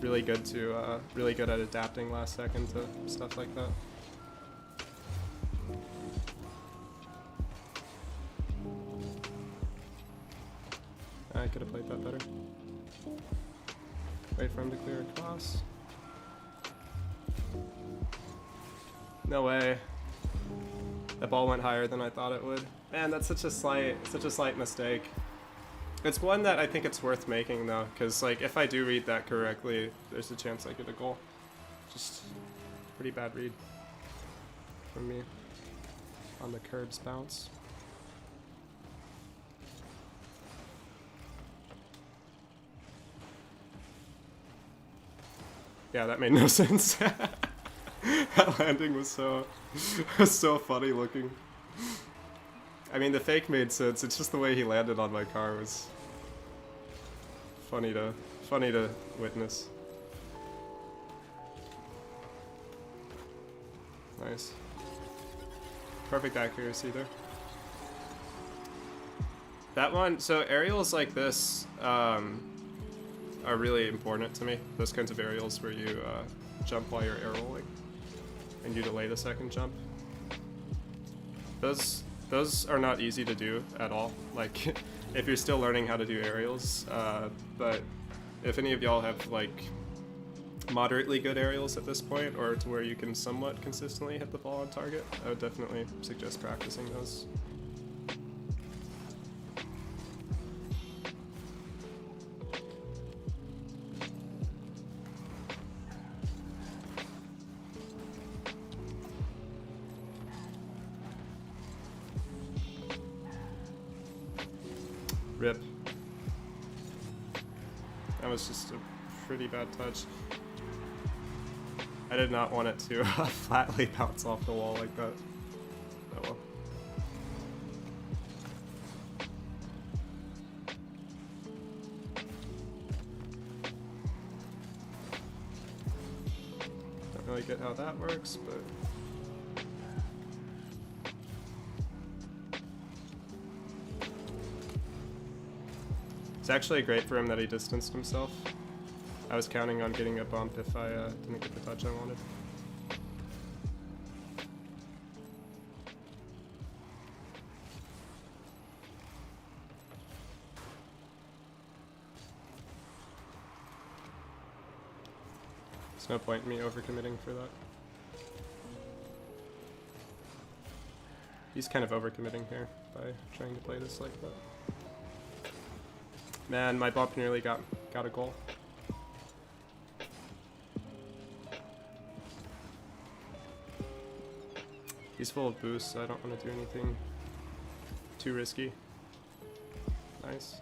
really good at adapting last second to stuff like that. I could have played that better. Wait for him to clear across. No way. That ball went higher than I thought it would. Man, that's such a slight mistake. It's one that I think it's worth making though, because like if I do read that correctly, there's a chance I get a goal. Just pretty bad read from me on the curbs bounce. Yeah, that made no sense. That landing was so funny looking. I mean, the fake made sense. It's just the way he landed on my car was funny to witness. Nice. Perfect accuracy there. That one, so aerials like this are really important to me. Those kinds of aerials where you jump while you're air rolling and you delay the second jump. Those are not easy to do at all. Like, if you're still learning how to do aerials, but if any of y'all have like moderately good aerials at this point, or to where you can somewhat consistently hit the ball on target, I would definitely suggest practicing those. Rip. That was just a pretty bad touch. I did not want it to flatly bounce off the wall like that. Oh well. Don't really get how that works, but... It's actually great for him that he distanced himself. I was counting on getting a bump if I didn't get the touch I wanted. There's no point in me overcommitting for that. He's kind of overcommitting here by trying to play this like that. Man, my bump nearly got a goal. He's full of boost, so I don't want to do anything too risky. Nice.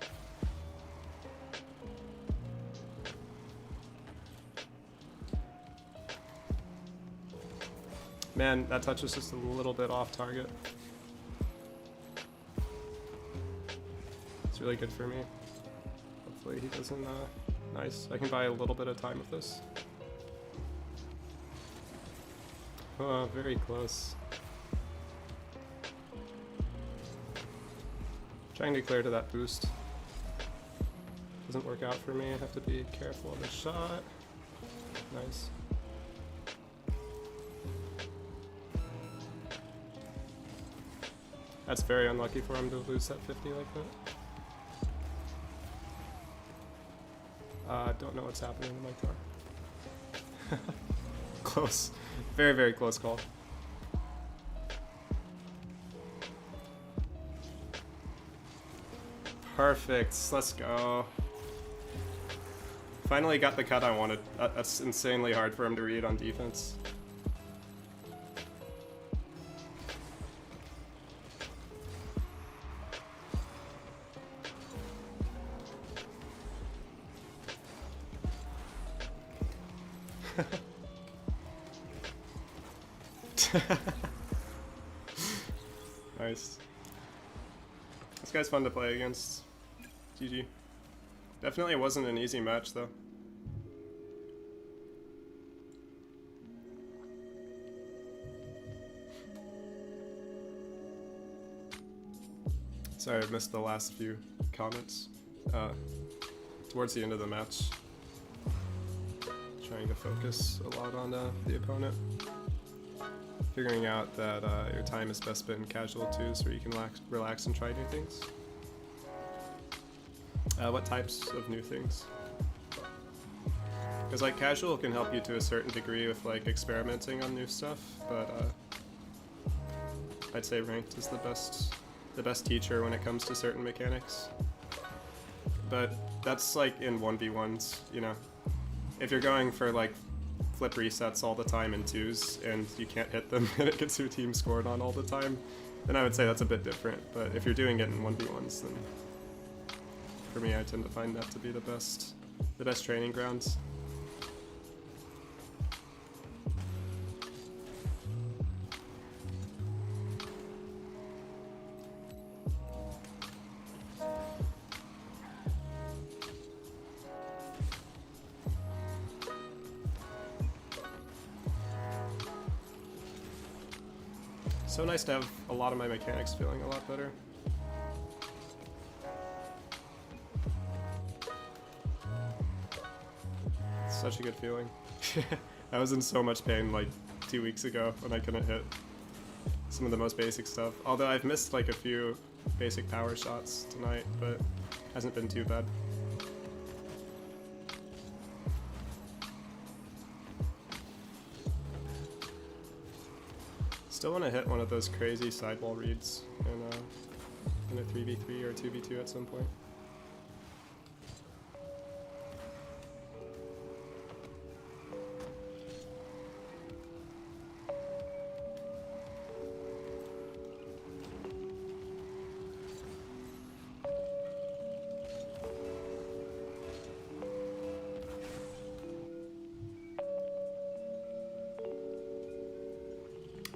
Man, that touch was just a little bit off target. It's really good for me. Hopefully he doesn't, nice. I can buy a little bit of time with this. Oh, very close. Trying to clear to that boost. Doesn't work out for me. I have to be careful of the shot. Nice. That's very unlucky for him to lose that 50 like that. Don't know what's happening in my car. Close. Very, very close call. Perfect. Let's go. Finally got the cut I wanted. That's insanely hard for him to read on defense. Nice. This guy's fun to play against. GG. Definitely wasn't an easy match though. Sorry, I missed the last few comments. Towards the end of the match, trying to focus a lot on the opponent. Figuring out that your time is best spent in casual too, so you can relax and try new things. What types of new things? Because like casual can help you to a certain degree with like experimenting on new stuff, but I'd say ranked is the best teacher when it comes to certain mechanics. But that's like in 1v1s, you know. If you're going for like flip resets all the time in 2s and you can't hit them and it gets your team scored on all the time, then I would say that's a bit different. But if you're doing it in 1v1s, then for me I tend to find that to be the best training grounds. So nice to have a lot of my mechanics feeling a lot better. It's such a good feeling. I was in so much pain like 2 weeks ago when I couldn't hit some of the most basic stuff. Although I've missed like a few basic power shots tonight, but hasn't been too bad. Still want to hit one of those crazy sidewall reads in a 3v3 or 2v2 at some point.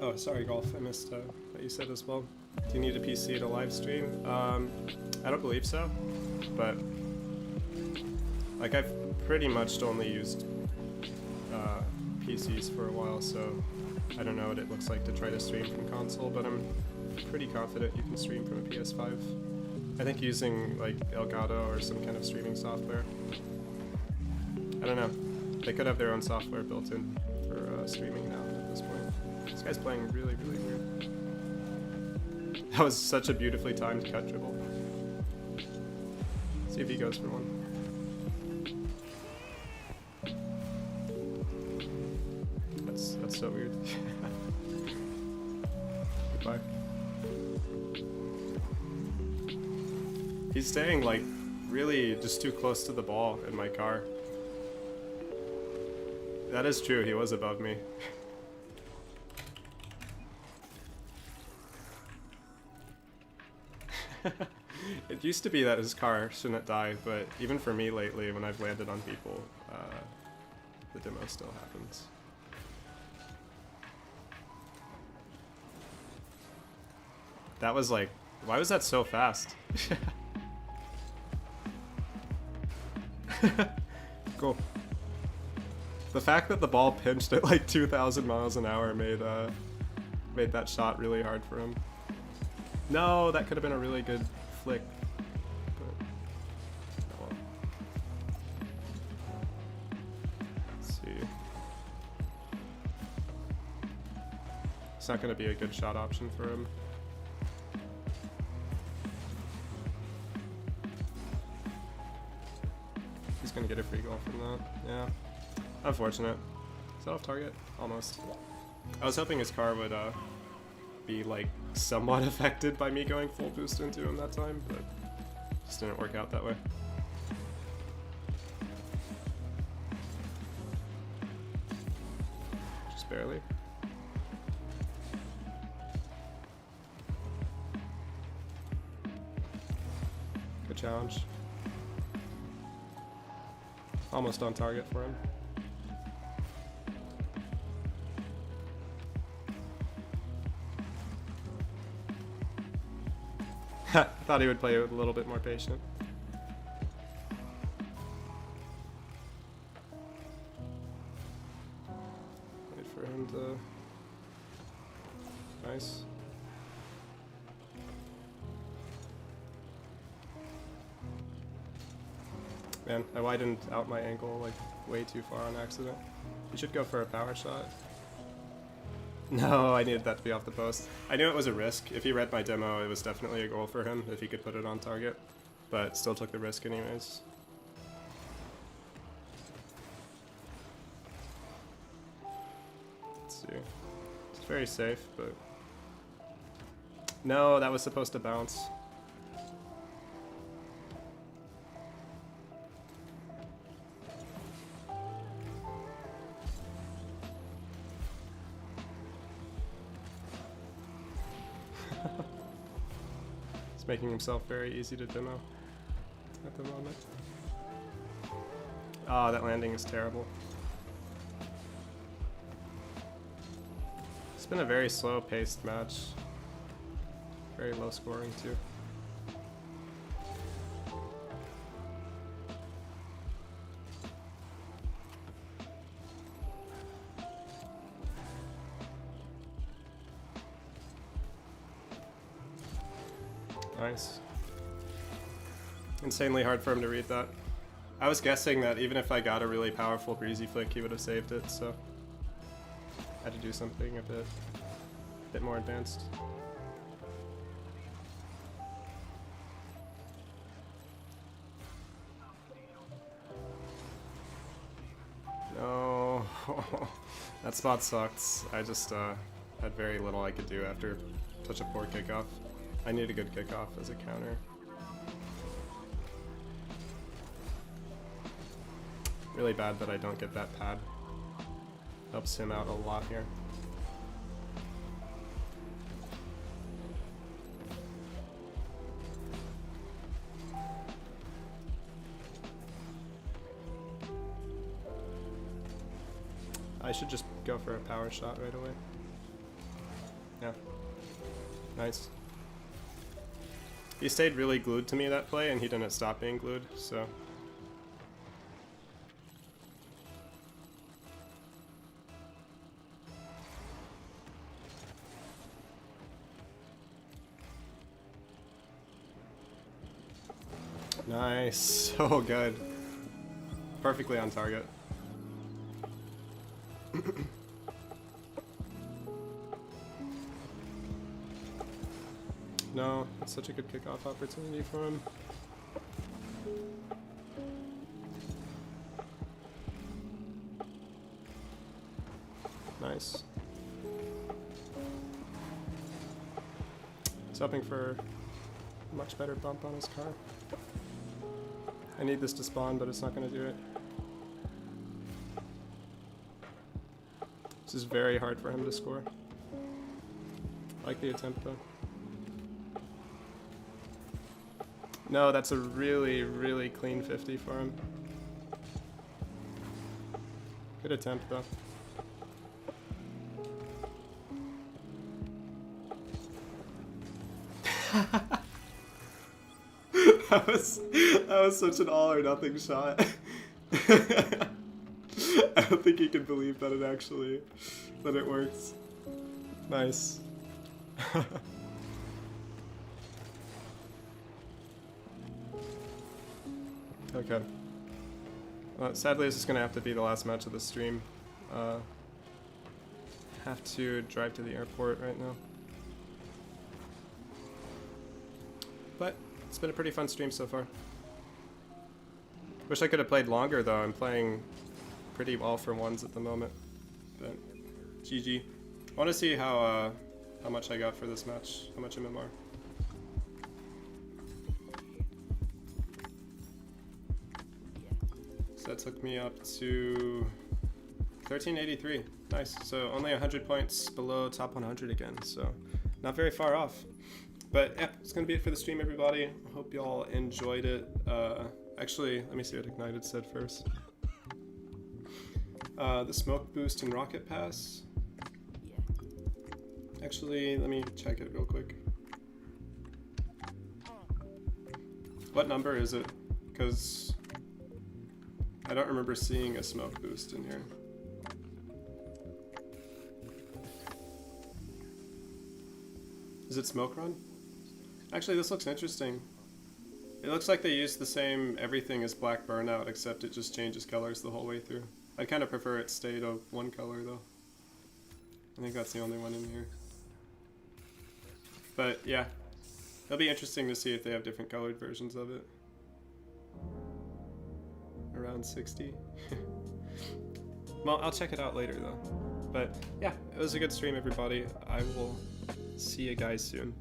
Oh, sorry, Golf. I missed what you said as well. Do you need a PC to live stream? I don't believe so, but like I've pretty much only used PCs for a while, so I don't know what it looks like to try to stream from console, but I'm pretty confident you can stream from a PS5. I think using like Elgato or some kind of streaming software. I don't know. They could have their own software built in for streaming now at this point. This guy's playing really, really weird. That was such a beautifully timed cut dribble. See if he goes for one. so weird. Goodbye. He's staying like really just too close to the ball in my car. That is true, he was above me. It used to be that his car shouldn't die, but even for me lately, when I've landed on people, the demo still happens. That was like, why was that so fast? Cool. The fact that the ball pinched at like 2,000 miles an hour made that shot really hard for him. No, that could have been a really good flick. But, oh well. Let's see. It's not going to be a good shot option for him. He's going to get a free goal from that. Yeah. Unfortunate. Is that off target? Almost. I was hoping his car would be like somewhat affected by me going full boost into him that time, but just didn't work out that way. Just barely. Good challenge. Almost on target for him. Thought he would play with a little bit more patient. Wait for him to... Nice. Man, I widened out my angle like way too far on accident. You should go for a power shot. No, I needed that to be off the post. I knew it was a risk. If he read my demo, it was definitely a goal for him if he could put it on target. But still took the risk anyways. Let's see. It's very safe, but... No, that was supposed to bounce. Making himself very easy to demo at the moment. Ah, that landing is terrible. It's been a very slow-paced match. Very low scoring too. Nice. Insanely hard for him to read that. I was guessing that even if I got a really powerful breezy flick, he would have saved it, so I had to do something a bit more advanced. No, that spot sucked. I just had very little I could do after such a poor kickoff. I need a good kickoff as a counter. Really bad that I don't get that pad. Helps him out a lot here. I should just go for a power shot right away. Yeah. Nice. He stayed really glued to me that play, and he didn't stop being glued, so... Nice. So good. Perfectly on target. No, it's such a good kickoff opportunity for him. Nice. Nice. He's hoping for a much better bump on his car. I need this to spawn, but it's not going to do it. This is very hard for him to score. I like the attempt though. No, that's a really, really clean 50 for him. Good attempt though. that was such an all or nothing shot. I don't think he can believe that it works. Nice. Okay. Well, sadly, this is gonna have to be the last match of the stream. Have to drive to the airport right now. But it's been a pretty fun stream so far. Wish I could have played longer though. I'm playing pretty well for ones at the moment. But GG. I want to see how much I got for this match. How much MMR. So that took me up to 1383. Nice. So only 100 points below top 100 again. So not very far off. But yeah, it's gonna be it for the stream, everybody. I hope y'all enjoyed it. Actually, let me see what Ignited said first. The smoke boost and rocket pass. Actually, let me check it real quick. What number is it? Because I don't remember seeing a smoke boost in here. Is it Smoke Run? Actually, this looks interesting. It looks like they use the same everything as Black Burnout, except it just changes colors the whole way through. I kind of prefer it stayed of one color though. I think that's the only one in here. But yeah, it'll be interesting to see if they have different colored versions of it. Around 60. Well, I'll check it out later though. But yeah, it was a good stream, everybody. I will see you guys soon.